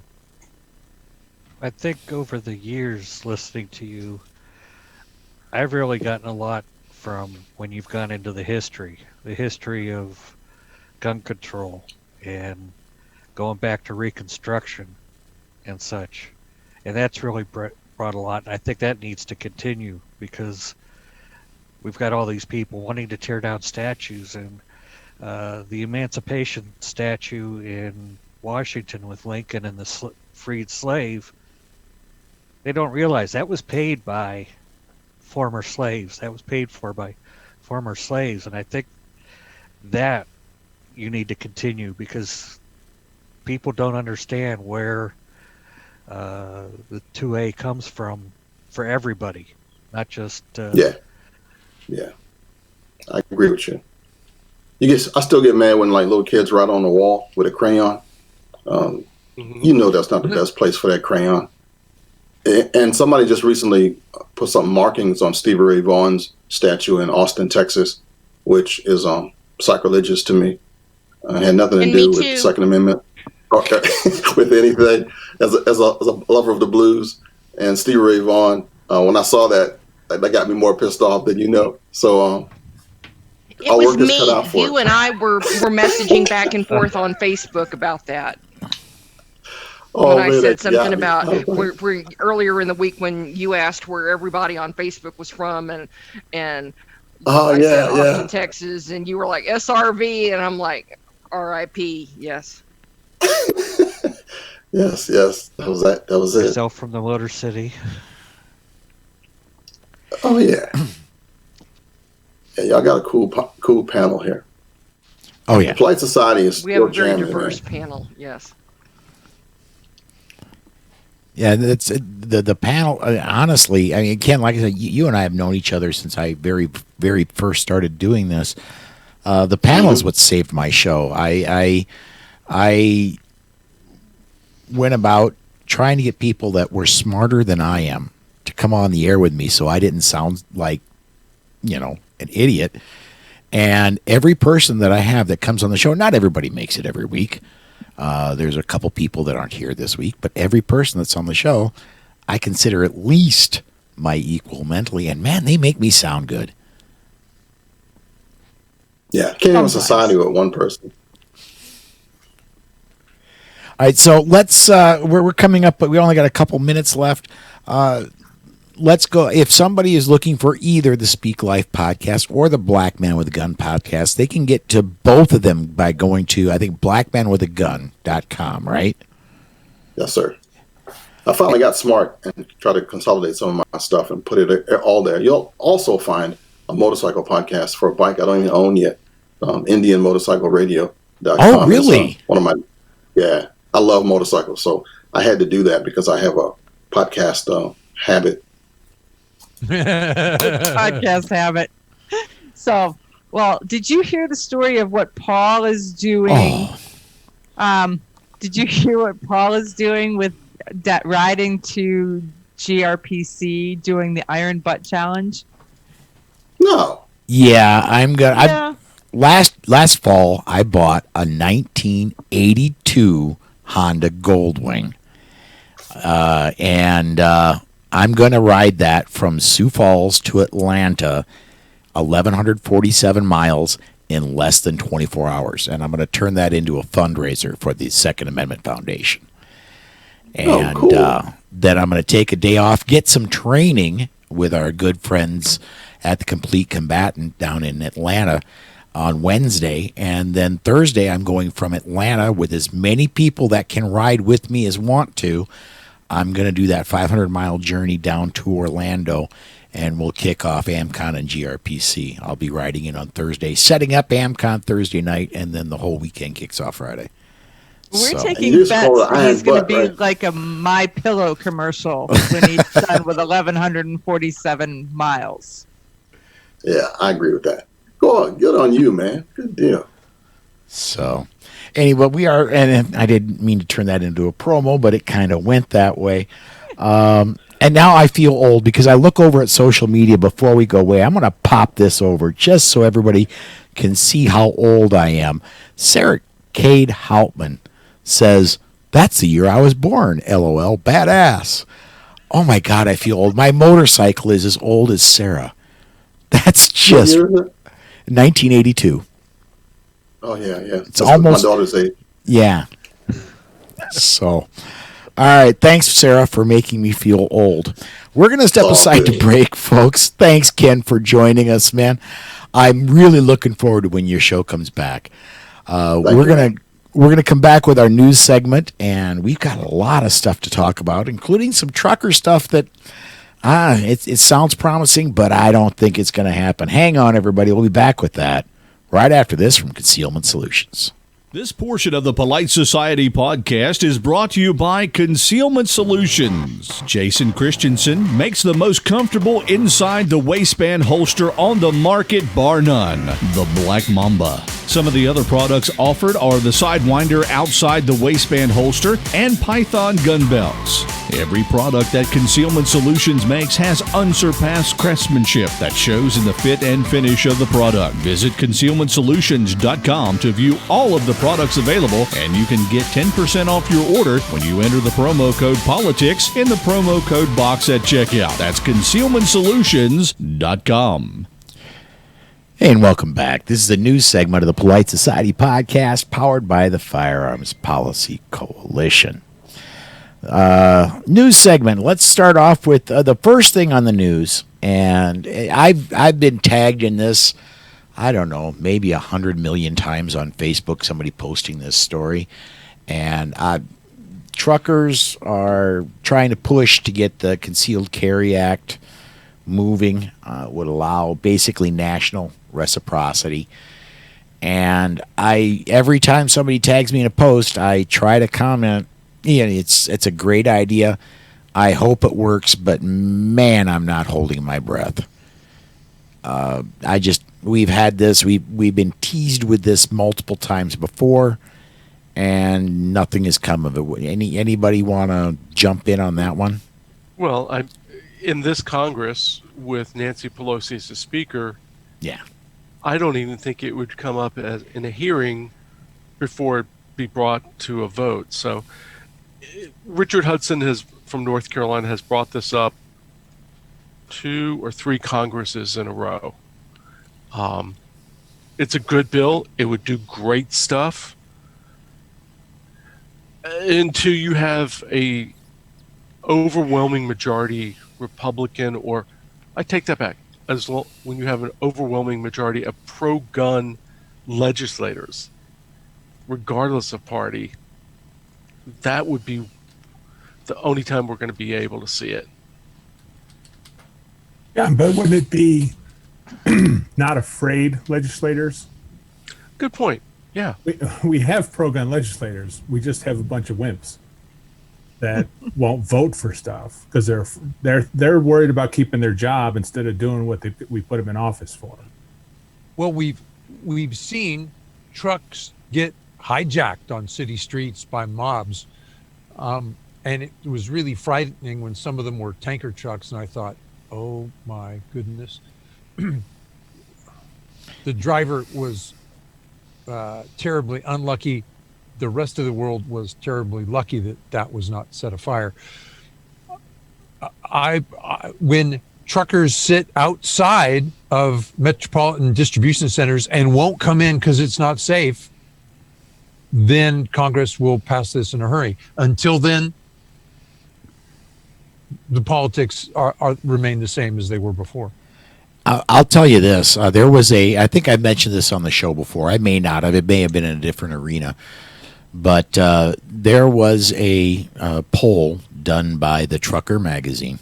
I think over the years listening to you, I've really gotten a lot from when you've gone into the history of gun control and going back to Reconstruction and such. And that's really brought a lot. And I think that needs to continue because we've got all these people wanting to tear down statues, and the Emancipation statue in Washington with Lincoln and the freed slave, they don't realize that was paid by former slaves. That was paid for by former slaves. And I think that you need to continue because people don't understand where the 2A comes from for everybody, not just... Yeah, I agree with you. I still get mad when like little kids write on the wall with a crayon. You know that's not the best place for that crayon. And somebody just recently put some markings on Stevie Ray Vaughan's statue in Austin, Texas, which is sacrilegious to me. Had nothing to do with the Second Amendment or with anything. As a lover of the blues and Stevie Ray Vaughan, when I saw that got me more pissed off than you know. So it was me. You and I were messaging back and forth on Facebook about that. When I said something about we're earlier in the week when you asked where everybody on Facebook was from, and I said Austin, Texas, and you were like SRV, and I'm like RIP. Yes. yes. That was it. Myself from the Motor City. Oh yeah. Yeah, y'all got a cool panel here. Oh yeah. The Polite Society is we have a very jamming, diverse man. panel. Yes. Yeah, that's the panel. Honestly, I mean, Ken, like I said, you and I have known each other since I very, very first started doing this. The panel is what saved my show. I went about trying to get people that were smarter than I am to come on the air with me so I didn't sound like, an idiot. And every person that I have that comes on the show, not everybody makes it every week. There's a couple people that aren't here this week, but every person that's on the show, I consider at least my equal mentally. And man, they make me sound good. Yeah, can't have a society with one person. All right, so let's. We're coming up, but we only got a couple minutes left. Let's go. If somebody is looking for either the Speak Life podcast or the Black Man with a Gun podcast, they can get to both of them by going to, I think, blackmanwithagun.com, right? Yes, sir. I finally got smart and tried to consolidate some of my stuff and put it all there. You'll also find a motorcycle podcast for a bike I don't even own yet. IndianMotorcycleRadio.com. Oh, really? One of my, yeah, I love motorcycles, so I had to do that because I have a podcast habit. Podcast habit. So, well, did you hear the story of what Paul is doing? Did you hear what Paul is doing with that riding to GRPC doing the Iron Butt Challenge? No. Yeah, I'm gonna. Yeah. Last fall, I bought a 1982 Honda Goldwing, and I'm going to ride that from Sioux Falls to Atlanta, 1,147 miles in less than 24 hours, and I'm going to turn that into a fundraiser for the Second Amendment Foundation. And cool. Then I'm going to take a day off, get some training with our good friends at the Complete Combatant down in Atlanta on Wednesday, and then Thursday I'm going from Atlanta with as many people that can ride with me as want to. I'm going to do that 500-mile journey down to Orlando, and we'll kick off AmCon and GRPC. I'll be riding in on Thursday, setting up AmCon Thursday night, and then the whole weekend kicks off Friday. We're So- taking You just bets call it that he's Iron going to Butt, be right? like a My Pillow commercial when he's done with 1,147 miles. Yeah, I agree with that. Go on, good on you, man. Good deal. So, anyway, we are, and I didn't mean to turn that into a promo, but it kind of went that way. And now I feel old because I look over at social media before we go away. I'm going to pop this over just so everybody can see how old I am. Sarah Cade Houtman says, "That's the year I was born. LOL, badass." Oh my God, I feel old. My motorcycle is as old as Sarah. That's just What year is it? 1982. Oh, yeah. It's That's almost- my daughter's age. Yeah. So, all right. Thanks, Sarah, for making me feel old. We're going to step Oh, aside to good. break, folks. Thanks, Ken, for joining us, man. I'm really looking forward to when your show comes back. We're gonna come back with our news segment, and we've got a lot of stuff to talk about, including some trucker stuff that it sounds promising, but I don't think it's going to happen. Hang on, everybody. We'll be back with that right after this from Concealment Solutions. This portion of the Polite Society podcast is brought to you by Concealment Solutions. Jason Christensen makes the most comfortable inside the waistband holster on the market, bar none. The Black Mamba. Some of the other products offered are the Sidewinder outside the waistband holster and Python gun belts. Every product that Concealment Solutions makes has unsurpassed craftsmanship that shows in the fit and finish of the product. Visit concealmentsolutions.com to view all of the products available, and you can get 10% off your order when you enter the promo code POLITICS in the promo code box at checkout. That's concealmentsolutions.com. And welcome back. This is the news segment of the Polite Society podcast powered by the Firearms Policy Coalition. News segment. Let's start off with the first thing on the news. And I've been tagged in this, I don't know, maybe 100 million times on Facebook, somebody posting this story. And truckers are trying to push to get the Concealed Carry Act moving, would allow basically national reciprocity. And every time somebody tags me in a post, I try to comment, it's a great idea. I hope it works, but man, I'm not holding my breath. We've had this, we've been teased with this multiple times before, and nothing has come of it. Anybody want to jump in on that one? Well, in this Congress with Nancy Pelosi as the Speaker. Yeah, I don't even think it would come up as in a hearing before it be brought to a vote. So Richard Hudson from North Carolina has brought this up 2 or 3 Congresses in a row. It's a good bill. It would do great stuff. Until you have a overwhelming majority Republican, or I take that back. When you have an overwhelming majority of pro-gun legislators, regardless of party, that would be the only time we're going to be able to see it. Yeah, but wouldn't it be not afraid legislators? Good point. Yeah. We have pro-gun legislators. We just have a bunch of wimps that won't vote for stuff because they're worried about keeping their job instead of doing what we put them in office for. Well, we've seen trucks get hijacked on city streets by mobs, and it was really frightening when some of them were tanker trucks, and I thought, oh my goodness. The driver was terribly unlucky. The rest of the world was terribly lucky that was not set afire. When truckers sit outside of metropolitan distribution centers and won't come in because it's not safe, then Congress will pass this in a hurry. Until then, the politics remain the same as they were before. I'll tell you this. There was I think I mentioned this on the show before. I may not have. It may have been in a different arena. But there was a poll done by the Trucker magazine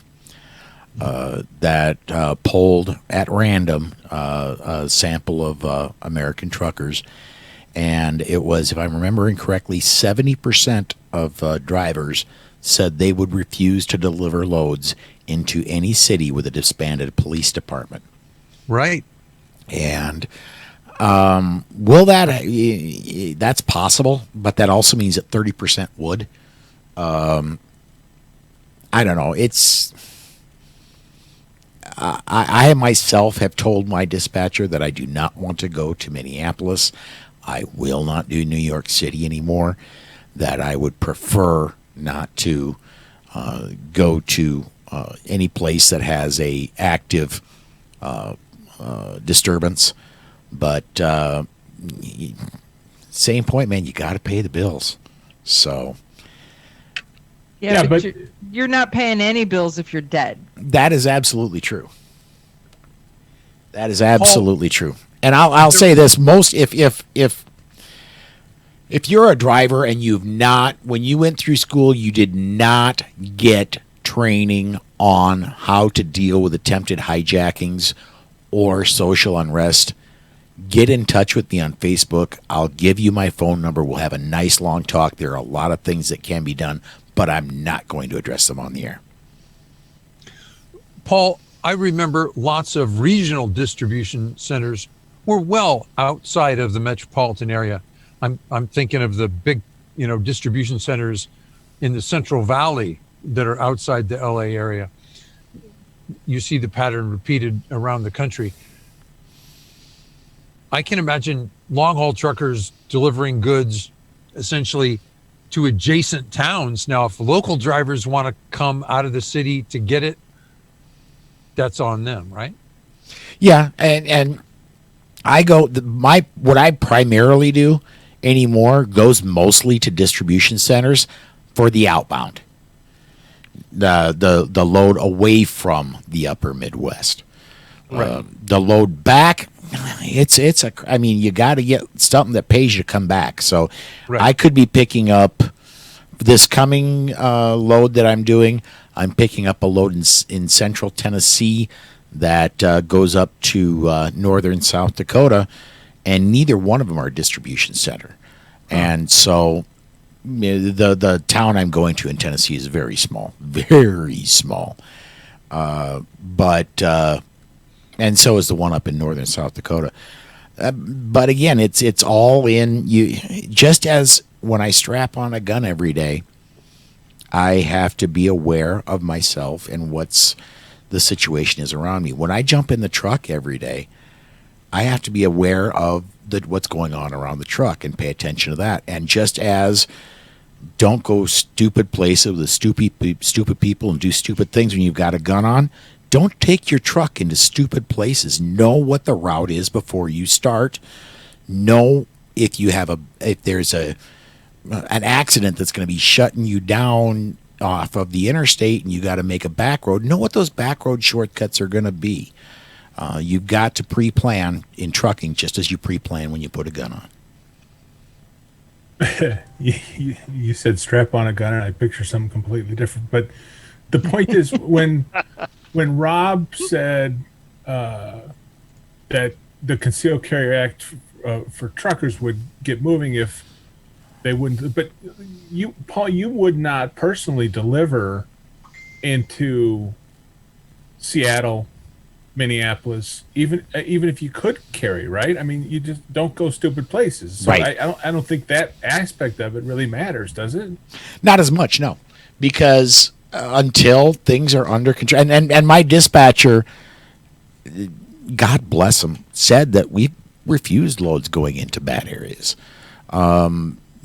that polled at random a sample of American truckers. And it was, if I'm remembering correctly, 70% of drivers said they would refuse to deliver loads into any city with a disbanded police department. Right. And will that's possible, but that also means that 30% would. I don't know. I myself have told my dispatcher that I do not want to go to Minneapolis. I will not do New York City anymore. That I would prefer not to go to any place that has a active disturbance. But same point, man. You got to pay the bills. So yeah, but you're not paying any bills if you're dead. That is absolutely true. That is absolutely true. And I'll say this: if you're a driver and when you went through school, you did not get training on how to deal with attempted hijackings or social unrest, get in touch with me on Facebook. I'll give you my phone number. We'll have a nice long talk. There are a lot of things that can be done, but I'm not going to address them on the air. Paul, I remember lots of regional distribution centers were well outside of the metropolitan area. I'm thinking of the big, distribution centers in the Central Valley that are outside the LA area. You see the pattern repeated around the country. I can imagine long-haul truckers delivering goods essentially to adjacent towns. Now, if local drivers want to come out of the city to get it, that's on them, right? Yeah, and I go what I primarily do anymore goes mostly to distribution centers for the outbound. The load away from the upper Midwest. Right. The load back, you got to get something that pays you to come back. So right. I could be picking up this coming load that I'm doing. I'm picking up a load in central Tennessee that goes up to northern South Dakota, and neither one of them are a distribution center. And so the town I'm going to in Tennessee is very small, and so is the one up in northern South Dakota. But again, it's all in you. Just as when I strap on a gun every day, I have to be aware of myself and what's the situation is around me. When I jump in the truck every day, I have to be aware of what's going on around the truck and pay attention to that. And just as don't go stupid places with stupid people and do stupid things when you've got a gun on, don't take your truck into stupid places. Know what the route is before you start. Know if there's an accident that's going to be shutting you down off of the interstate and you got to make a back road. Know what those back road shortcuts are going to be. You've got to pre-plan in trucking just as you pre-plan when you put a gun on. You said strap on a gun, and I picture something completely different. But the point is, when Rob said that the Concealed Carry Act for truckers would get moving if they wouldn't, but you, Paul, you would not personally deliver into Seattle, Minneapolis, even if you could carry, right? I mean, you just don't go stupid places. So right. I don't think that aspect of it really matters, does it? Not as much, no, because until things are under control, and my dispatcher, God bless him, said that we refused loads going into bad areas.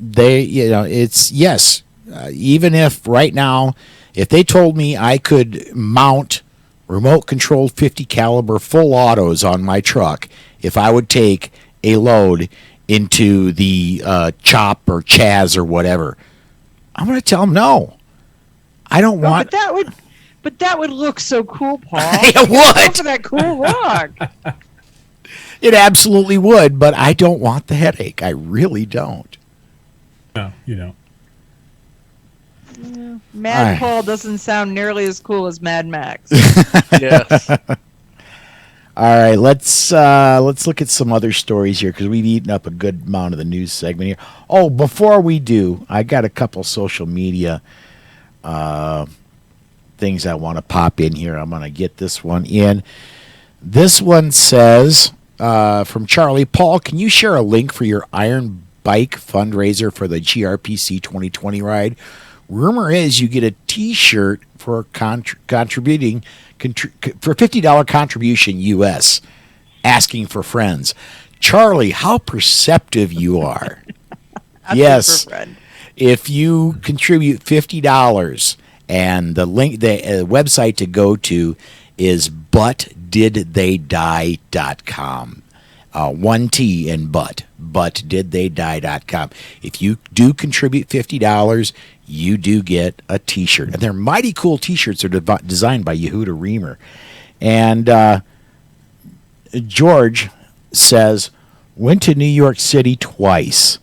It's yes, even if right now, if they told me I could mount remote controlled 50 caliber full autos on my truck if I would take a load into the CHOP or Chaz or whatever, I'm going to tell them no. I don't want. But that would look so cool, Paul. It would. Go for that cool rock. It absolutely would, but I don't want the headache. I really don't. No, you don't. Yeah. Mad Paul doesn't sound nearly as cool as Mad Max. Yes. All right, let's look at some other stories here because we've eaten up a good amount of the news segment here. Oh, before we do, I got a couple social media things I want to pop in here. I'm going to get this one in. This one says from Charlie, Paul, can you share a link for your Iron Bike fundraiser for the GRPC 2020 ride? Rumor is you get a T-shirt for contributing for $50 contribution U.S. Asking for friends. Charlie, how perceptive you are. Yes, if you contribute $50, and the link, the website to go to is butdidtheydie.com. One T in butdidtheydie.com. If you do contribute $50, you do get a T-shirt. And they're mighty cool T-shirts. They're designed by Yehuda Reamer. And George says, went to New York City twice.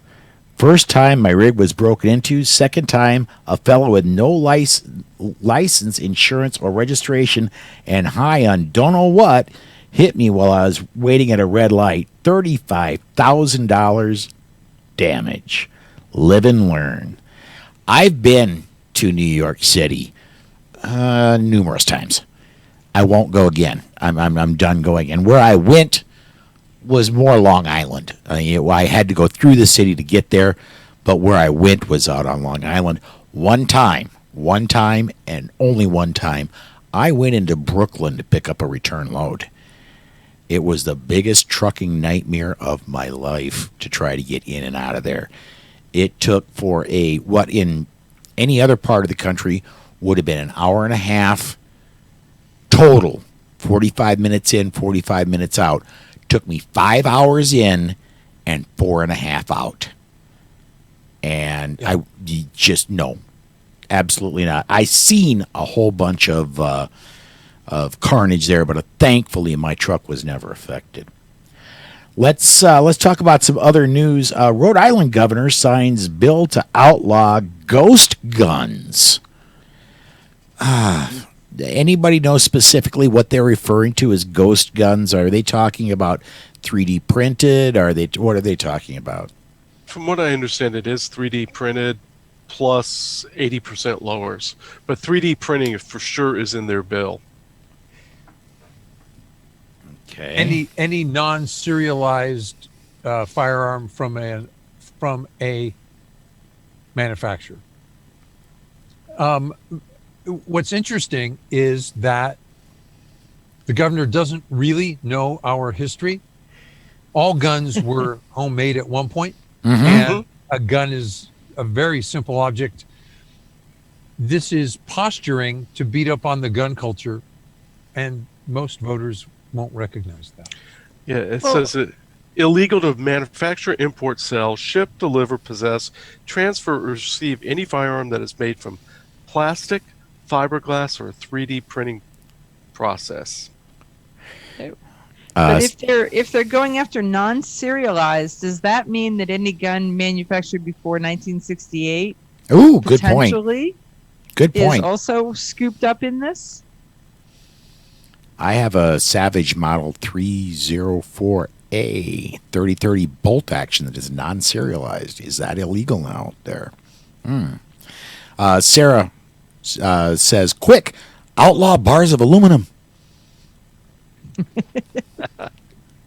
First time, my rig was broken into. Second time, a fellow with no license, insurance, or registration and high on don't know what hit me while I was waiting at a red light. $35,000 damage. Live and learn. I've been to New York City numerous times. I won't go again. I'm done going. And where I went was more Long Island. I had to go through the city to get there, but where I went was out on Long Island. One time, and only one time, I went into Brooklyn to pick up a return load. It was the biggest trucking nightmare of my life to try to get in and out of there. It took for what in any other part of the country would have been an hour and a half total, 45 minutes in, 45 minutes out. Took me 5 hours in and 4.5 out. And I just, no, absolutely not. I seen a whole bunch of carnage there, but thankfully my truck was never affected. Let's talk about some other news. Rhode Island governor signs bill to outlaw ghost guns. Anybody know specifically what they're referring to as ghost guns? Are they talking about 3D printed? What are they talking about? From what I understand, it is 3D printed plus 80% lowers. But 3D printing for sure is in their bill. Okay. Any non-serialized firearm from a manufacture. What's interesting is that the governor doesn't really know our history. All guns were homemade at one point, and a gun is a very simple object. This is posturing to beat up on the gun culture, and most voters won't recognize that. Yeah, it says it illegal to manufacture, import, sell, ship, deliver, possess, transfer, or receive any firearm that is made from plastic, fiberglass, or a 3D printing process. But if they're going after non-serialized, does that mean that any gun manufactured before 1968 Ooh, good point. potentially Good point. is also scooped up in this? I have a Savage Model 304A 3030 bolt action that is non-serialized. Is that illegal now there? Sarah says, quick, outlaw bars of aluminum.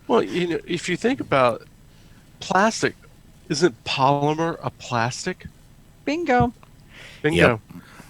Well, if you think about plastic, isn't polymer a plastic? Bingo. Bingo. Yep.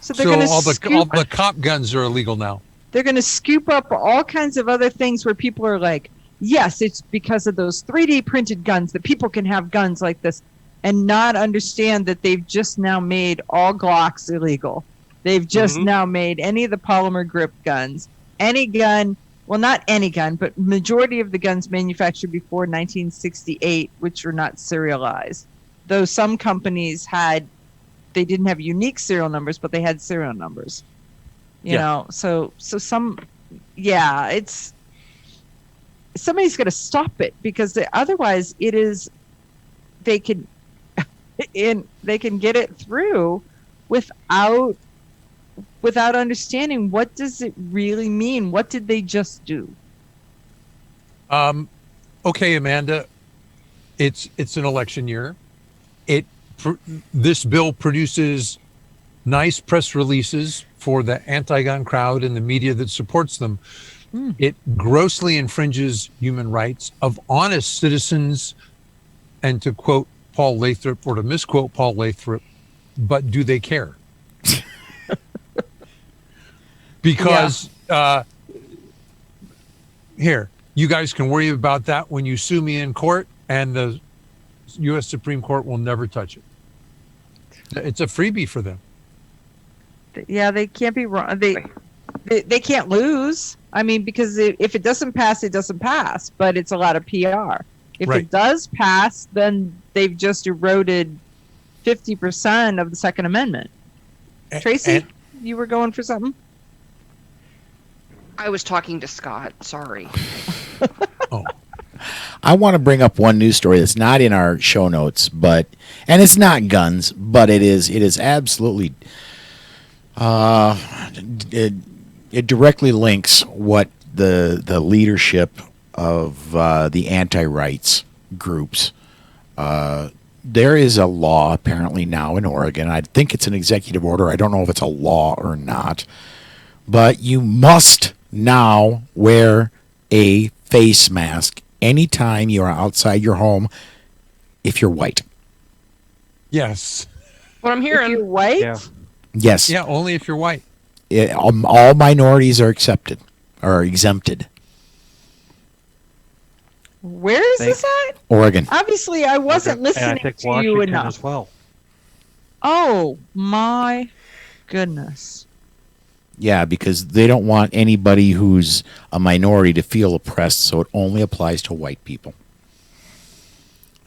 So they're going to all the cop guns are illegal now. They're going to scoop up all kinds of other things where people are like, yes, it's because of those 3D printed guns that people can have guns like this, and not understand that they've just now made all Glocks illegal. They've just now made any of the polymer grip guns. Any gun, well, not any gun, but majority of the guns manufactured before 1968, which are not serialized. Though some companies they didn't have unique serial numbers, but they had serial numbers. You know, so some, it's, somebody's going to stop it, because otherwise they can get it through without understanding what does it really mean. What did they just do? Okay, Amanda, it's an election year. This bill produces nice press releases for the anti-gun crowd and the media that supports them. It grossly infringes human rights of honest citizens, and to quote Paul Lathrop, or to misquote Paul Lathrop, but do they care? Because here, you guys can worry about that when you sue me in court, and the U.S. Supreme Court will never touch it. It's a freebie for them. Yeah, they can't be wrong. They can't lose. I mean, because if it doesn't pass, it doesn't pass. But it's a lot of PR. If it does pass, then they've just eroded 50% of the Second Amendment. Tracy, you were going for something? I was talking to Scott. Sorry. I want to bring up one news story that's not in our show notes, and it's not guns, but it is absolutely it directly links what the leadership of the anti-rights groups. There is a law apparently now in Oregon. I think it's an executive order. I don't know if it's a law or not, but you must now wear a face mask anytime you are outside your home if you're white. Yes. What I'm hearing. If you're white? Yeah. Yes. Yeah, only if you're white. All minorities are exempted. Where is this at? Oregon. Obviously, I wasn't listening to you enough. As well. Oh, my goodness. Yeah, because they don't want anybody who's a minority to feel oppressed, so it only applies to white people.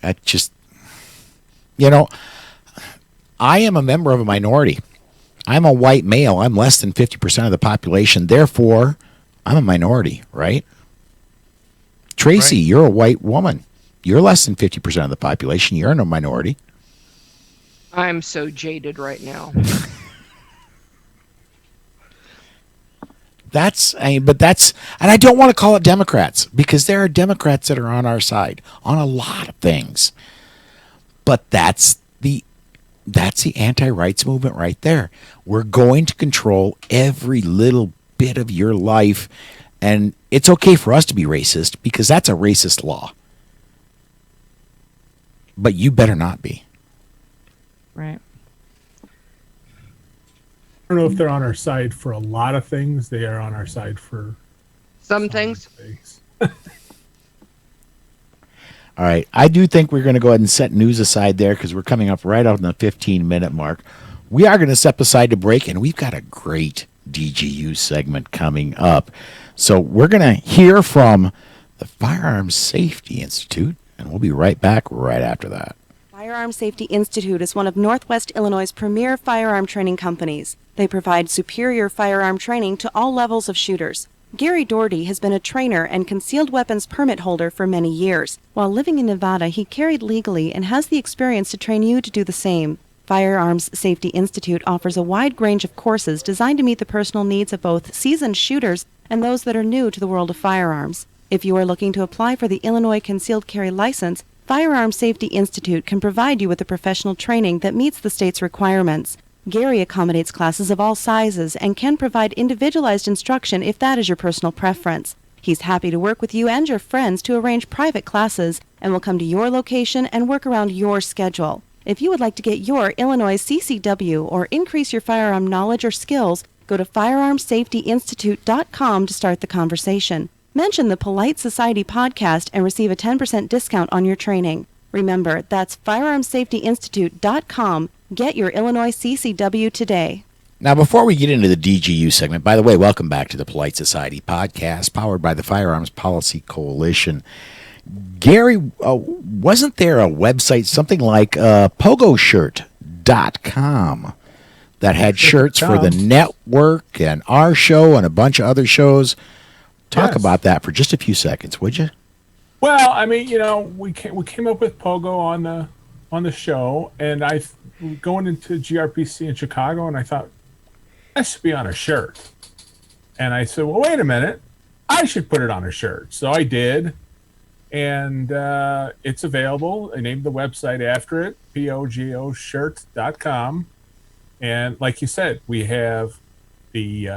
That just, I am a member of a minority. I'm a white male. I'm less than 50% of the population. Therefore, I'm a minority, right? Tracy, you're a white woman. You're less than 50% of the population. You're in a minority. I'm so jaded right now. And I don't want to call it Democrats, because there are Democrats that are on our side on a lot of things. But that's the anti-rights movement right there. We're going to control every little bit of your life, and it's okay for us to be racist because that's a racist law. But you better not be. Right. don't know if they're on our side for a lot of things. They are on our side for some things. All right. I do think we're going to go ahead and set news aside there because we're coming up right on the 15-minute mark. We are going to step aside to break, and we've got a great DGU segment coming up. So we're going to hear from the Firearms Safety Institute, and we'll be right back right after that. Firearm Safety Institute is one of Northwest Illinois' premier firearm training companies. They provide superior firearm training to all levels of shooters. Gary Doherty has been a trainer and concealed weapons permit holder for many years. While living in Nevada, he carried legally and has the experience to train you to do the same. Firearms Safety Institute offers a wide range of courses designed to meet the personal needs of both seasoned shooters and those that are new to the world of firearms. If you are looking to apply for the Illinois Concealed Carry License, Firearms Safety Institute can provide you with the professional training that meets the state's requirements. Gary accommodates classes of all sizes and can provide individualized instruction if that is your personal preference. He's happy to work with you and your friends to arrange private classes and will come to your location and work around your schedule. If you would like to get your Illinois CCW or increase your firearm knowledge or skills, go to firearmsafetyinstitute.com to start the conversation. Mention the Polite Society podcast and receive a 10% discount on your training. Remember, that's firearmsafetyinstitute.com. Get your Illinois CCW today. Now, before we get into the DGU segment, by the way, welcome back to the Polite Society podcast, powered by the Firearms Policy Coalition. Gary, wasn't there a website, something like pogoshirt.com, that had shirts for the network and our show and a bunch of other shows? Talk about that for just a few seconds, would you? Well, I mean, we came up with Pogo on the show, and I going into GRPC in Chicago, and I thought that should be on a shirt. And I said, well, wait a minute, I should put it on a shirt. So I did, and it's available. I named the website after it, pogoshirt.com. And like you said, we have the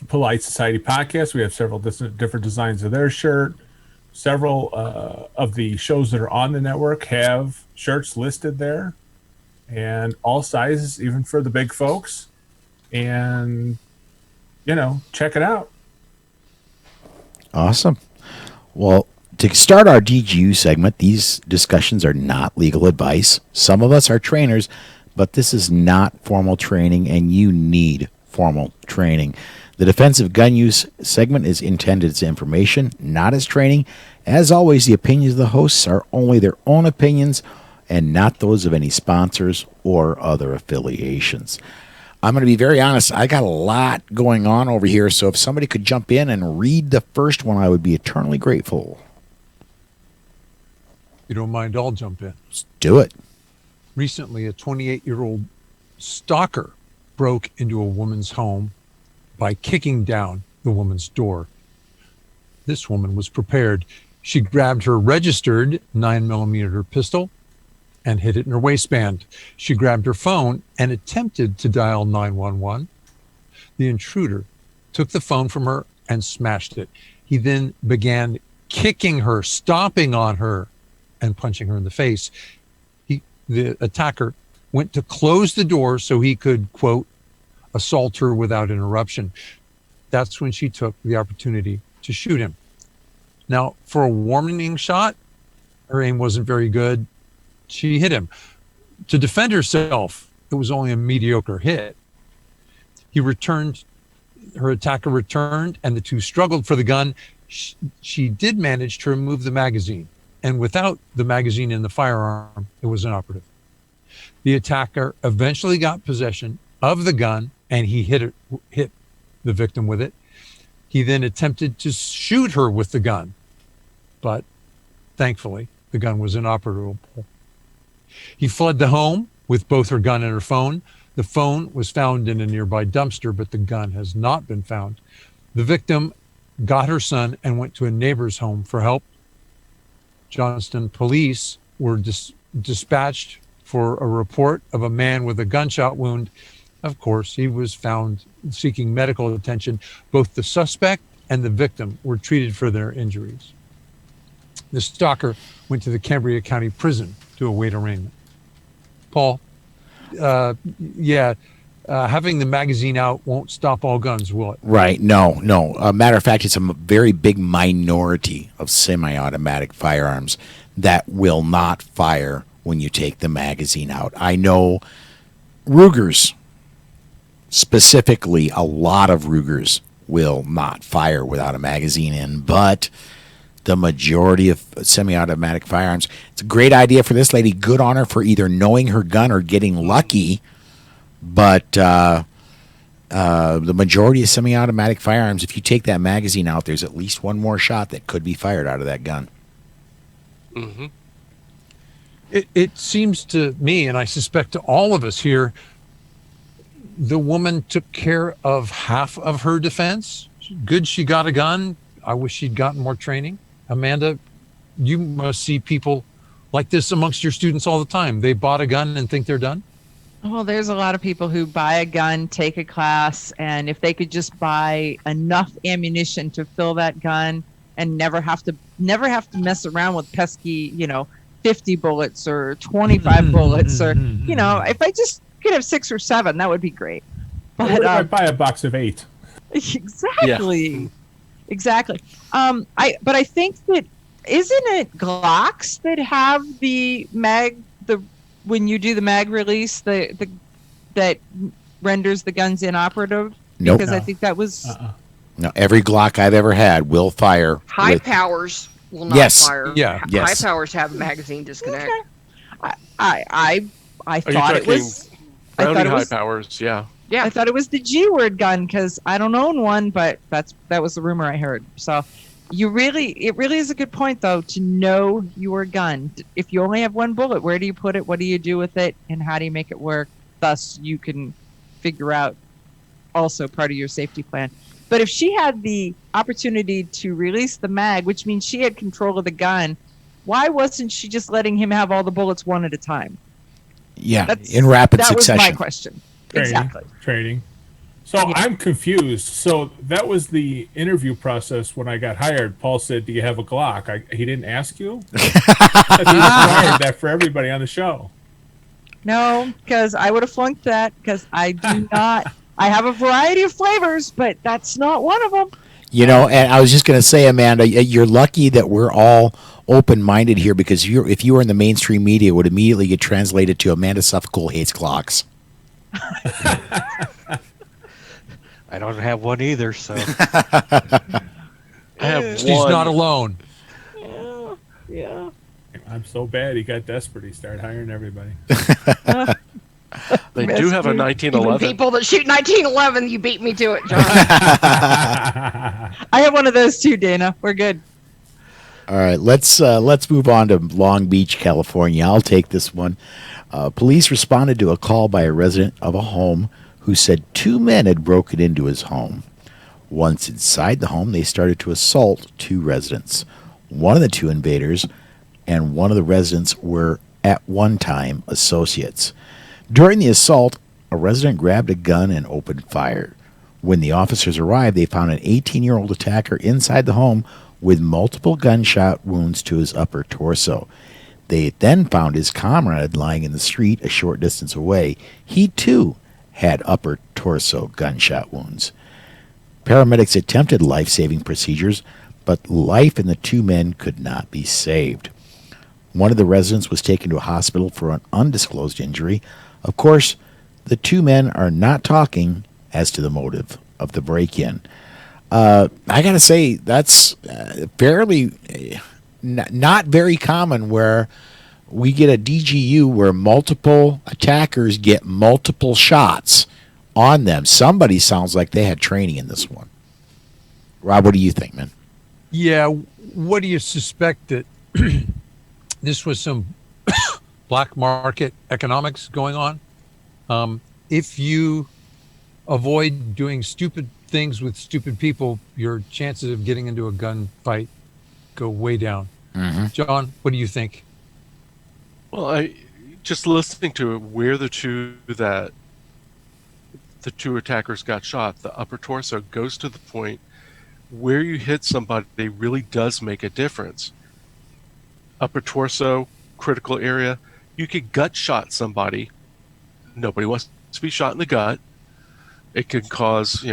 Polite Society podcast. We have several different designs of their shirt. Several of the shows that are on the network have shirts listed there, and all sizes, even for the big folks. And check it out. Awesome. Well, to start our DGU segment, these discussions are not legal advice. Some of us are trainers, but this is not formal training, and you need formal training. The defensive gun use segment is intended as information, not as training. As always, the opinions of the hosts are only their own opinions and not those of any sponsors or other affiliations. I'm going to be very honest. I got a lot going on over here, so if somebody could jump in and read the first one, I would be eternally grateful. You don't mind, I'll jump in. Let's do it. Recently, a 28-year-old stalker broke into a woman's home by kicking down the woman's door. This woman was prepared. She grabbed her registered 9mm pistol and hid it in her waistband. She grabbed her phone and attempted to dial 911. The intruder took the phone from her and smashed it. He then began kicking her, stomping on her, and punching her in the face. The attacker went to close the door so he could, quote, assault her without interruption. That's when she took the opportunity to shoot him. Now, for a warning shot, her aim wasn't very good. She hit him. To defend herself, it was only a mediocre hit. Her attacker returned, and the two struggled for the gun. She did manage to remove the magazine, and without the magazine in the firearm, it was inoperative. The attacker eventually got possession of the gun, and he hit the victim with it. He then attempted to shoot her with the gun, but thankfully the gun was inoperable. He fled the home with both her gun and her phone. The phone was found in a nearby dumpster, but the gun has not been found. The victim got her son and went to a neighbor's home for help. Johnston police were dispatched for a report of a man with a gunshot wound. Of course, he was found seeking medical attention. Both the suspect and the victim were treated for their injuries. The stalker went to the Cambria County Prison to await arraignment. Paul, having the magazine out won't stop all guns, will it? Right. No. Matter of fact, it's a very big minority of semi-automatic firearms that will not fire when you take the magazine out. I know Rugers, specifically, a lot of Rugers will not fire without a magazine in, but the majority of semi-automatic firearms, it's a great idea for this lady. Good on her for either knowing her gun or getting lucky. But the majority of semi-automatic firearms, if you take that magazine out, there's at least one more shot that could be fired out of that gun. Mm-hmm. It seems to me, and I suspect to all of us here, the woman took care of half of her defense. Good she got a gun. I wish she'd gotten more training. Amanda, you must see people like this amongst your students all the time. They bought a gun and think they're done. Well, there's a lot of people who buy a gun, take a class, and if they could just buy enough ammunition to fill that gun and never have to mess around with pesky, 50 bullets or 25 bullets, or if I just could have 6 or 7, that would be great. But what if I buy a box of 8? Exactly. Yeah. Exactly. But I think that isn't it Glocks that have the mag, when you do the mag release, that renders the guns inoperative? Nope. Because I think that was No, every Glock I've ever had will fire. High powers will not fire. Yeah. Yes. High powers have a magazine disconnect. I thought it was Browning high powers. Yeah. Yeah, I thought it was the G word gun because I don't own one, but that was the rumor I heard. So it really is a good point though to know your gun. If you only have one bullet, where do you put it? What do you do with it? And how do you make it work? Thus, you can figure out also part of your safety plan. But if she had the opportunity to release the mag, which means she had control of the gun, why wasn't she just letting him have all the bullets one at a time? Yeah, in rapid succession. That was my question. Exactly. Training. So I'm confused. So that was the interview process when I got hired. Paul said, "Do you have a Glock?" He didn't ask you. I thought he required that for everybody on the show. No, because I would have flunked that because I do not. I have a variety of flavors, but that's not one of them. And I was just going to say, Amanda, you're lucky that we're all open-minded here because if you were in the mainstream media, it would immediately get translated to Amanda Suffolk hates Glocks. I don't have one either, so I have She's one. not alone. Yeah. I'm so bad. He got desperate. He started hiring everybody. They do have a 1911. People that shoot 1911, you beat me to it, John. I have one of those too, Dana. We're good. All right, let's move on to Long Beach, California. I'll take this one. Police responded to a call by a resident of a home who said 2 men had broken into his home. Once inside the home, they started to assault 2 residents. One of the 2 invaders and one of the residents were at one time associates. During the assault, a resident grabbed a gun and opened fire. When the officers arrived, they found an 18-year-old attacker inside the home with multiple gunshot wounds to his upper torso. They then found his comrade lying in the street a short distance away. He, too, had upper torso gunshot wounds. Paramedics attempted life-saving procedures, but life in the 2 men could not be saved. One of the residents was taken to a hospital for an undisclosed injury. Of course, the 2 men are not talking as to the motive of the break-in. I got to say, that's fairly not very common where we get a DGU where multiple attackers get multiple shots on them. Somebody sounds like they had training in this one. Rob, what do you think, man? Yeah, what do you suspect that this was some black market economics going on? If you avoid doing stupid things with stupid people, your chances of getting into a gunfight go way down. Mm-hmm. John, what do you think? Well, I just listening to it, where the two attackers got shot, the upper torso goes to the point where you hit somebody really does make a difference. Upper torso, critical area, you could gut shot somebody. Nobody wants to be shot in the gut. It can cause,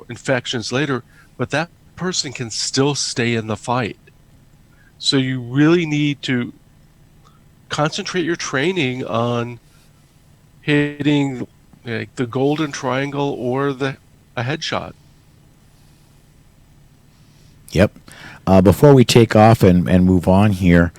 infections later, but that person can still stay in the fight. So you really need to concentrate your training on hitting the golden triangle or a headshot. Yep. Before we take off and move on here,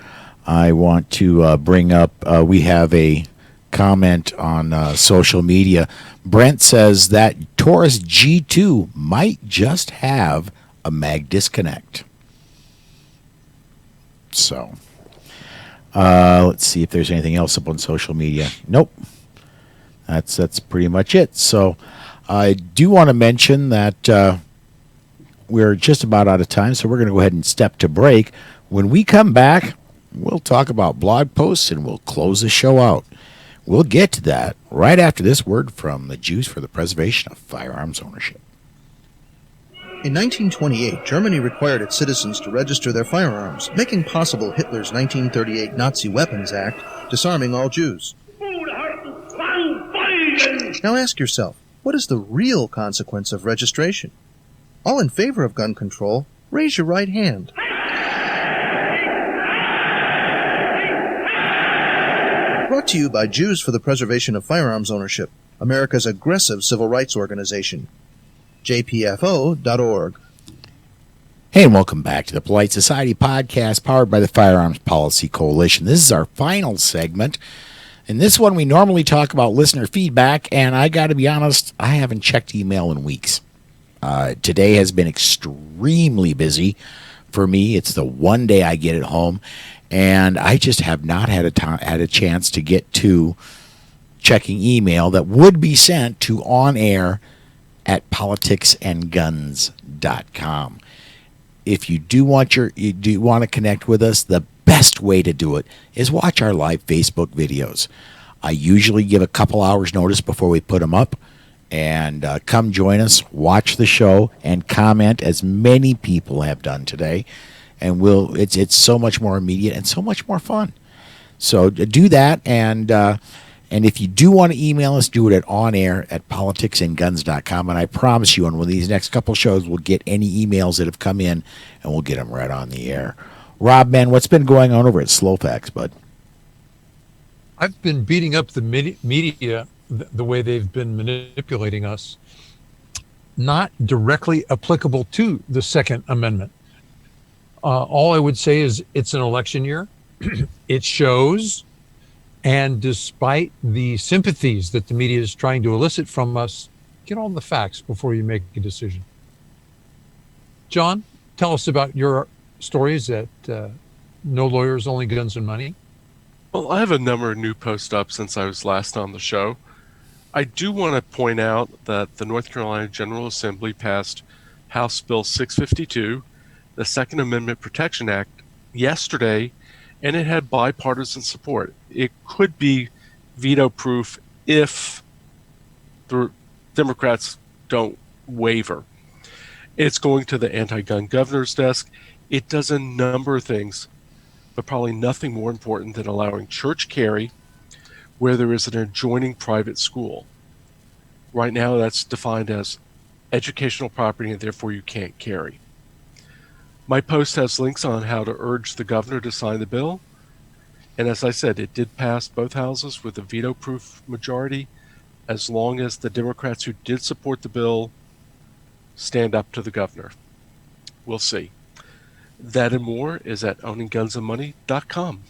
I want to bring up, we have a comment on social media. Brent says that Taurus G2 might just have a mag disconnect. So, let's see if there's anything else up on social media. Nope. That's pretty much it. So, I do want to mention that we're just about out of time, so we're going to go ahead and step to break. When we come back, we'll talk about blog posts and we'll close the show out. We'll get to that right after this word from the Jews for the Preservation of Firearms Ownership. In 1928, Germany required its citizens to register their firearms, making possible Hitler's 1938 Nazi Weapons Act, disarming all Jews. Now ask yourself, what is the real consequence of registration? All in favor of gun control, raise your right hand. Brought to you by Jews for the Preservation of Firearms Ownership, America's aggressive civil rights organization. JPFO.org. Hey, and welcome back to the Polite Society podcast powered by the Firearms Policy Coalition. This is our final segment. In this one, we normally talk about listener feedback, and I got to be honest, I haven't checked email in weeks. Today has been extremely busy for me. It's the one day I get at home, and I just have not had a chance to get to checking email that would be sent to onair@politicsandguns.com. If you do want to connect with us, the best way to do it is watch our live Facebook videos. I usually give a couple hours notice before we put them up, and come join us, watch the show, and comment as many people have done today. And it's so much more immediate and so much more fun. So do that, and if you do want to email us, do it at onair@politicsandguns.com. And I promise you, on one of these next couple shows, we'll get any emails that have come in, and we'll get them right on the air. Rob, man, what's been going on over at Slowfax, bud? I've been beating up the media the way they've been manipulating us. Not directly applicable to the Second Amendment. All I would say is it's an election year. It shows. And despite the sympathies that the media is trying to elicit from us, get all the facts before you make a decision. John, tell us about your stories at No Lawyers, Only Guns and Money. Well, I have a number of new posts up since I was last on the show. I do want to point out that the North Carolina General Assembly passed House Bill 652, the Second Amendment Protection Act, yesterday, and it had bipartisan support. It could be veto-proof if the Democrats don't waver. It's going to the anti-gun governor's desk. It does a number of things, but probably nothing more important than allowing church carry where there is an adjoining private school. Right now, that's defined as educational property, and therefore you can't carry. My post has links on how to urge the governor to sign the bill. And as I said, it did pass both houses with a veto-proof majority, as long as the Democrats who did support the bill stand up to the governor. We'll see. That and more is at owninggunsandmoney.com.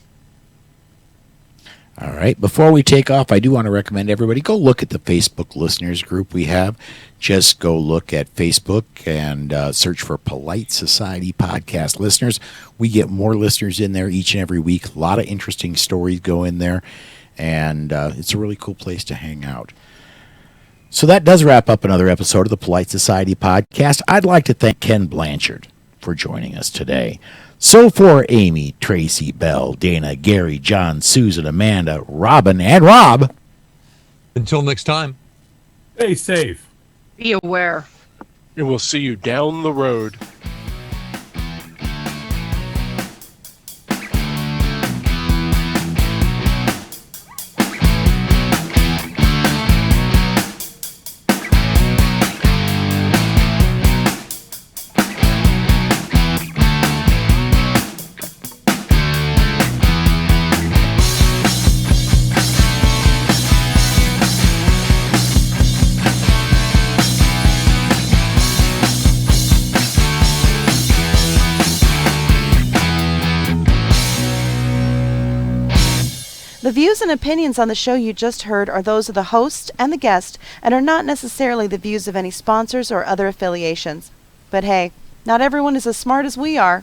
All right. Before we take off, I do want to recommend everybody go look at the Facebook listeners group we have. Just go look at Facebook and search for Polite Society Podcast Listeners. We get more listeners in there each and every week. A lot of interesting stories go in there, and it's a really cool place to hang out. So that does wrap up another episode of the Polite Society Podcast. I'd like to thank Kenn Blanchard for joining us today. So for Amy, Tracy, Belle, Dana, Gary, John, Susan, Amanda, Robin, and Rob. Until next time. Stay safe. Be aware. And we'll see you down the road. The views and opinions on the show you just heard are those of the host and the guest and are not necessarily the views of any sponsors or other affiliations. But hey, not everyone is as smart as we are.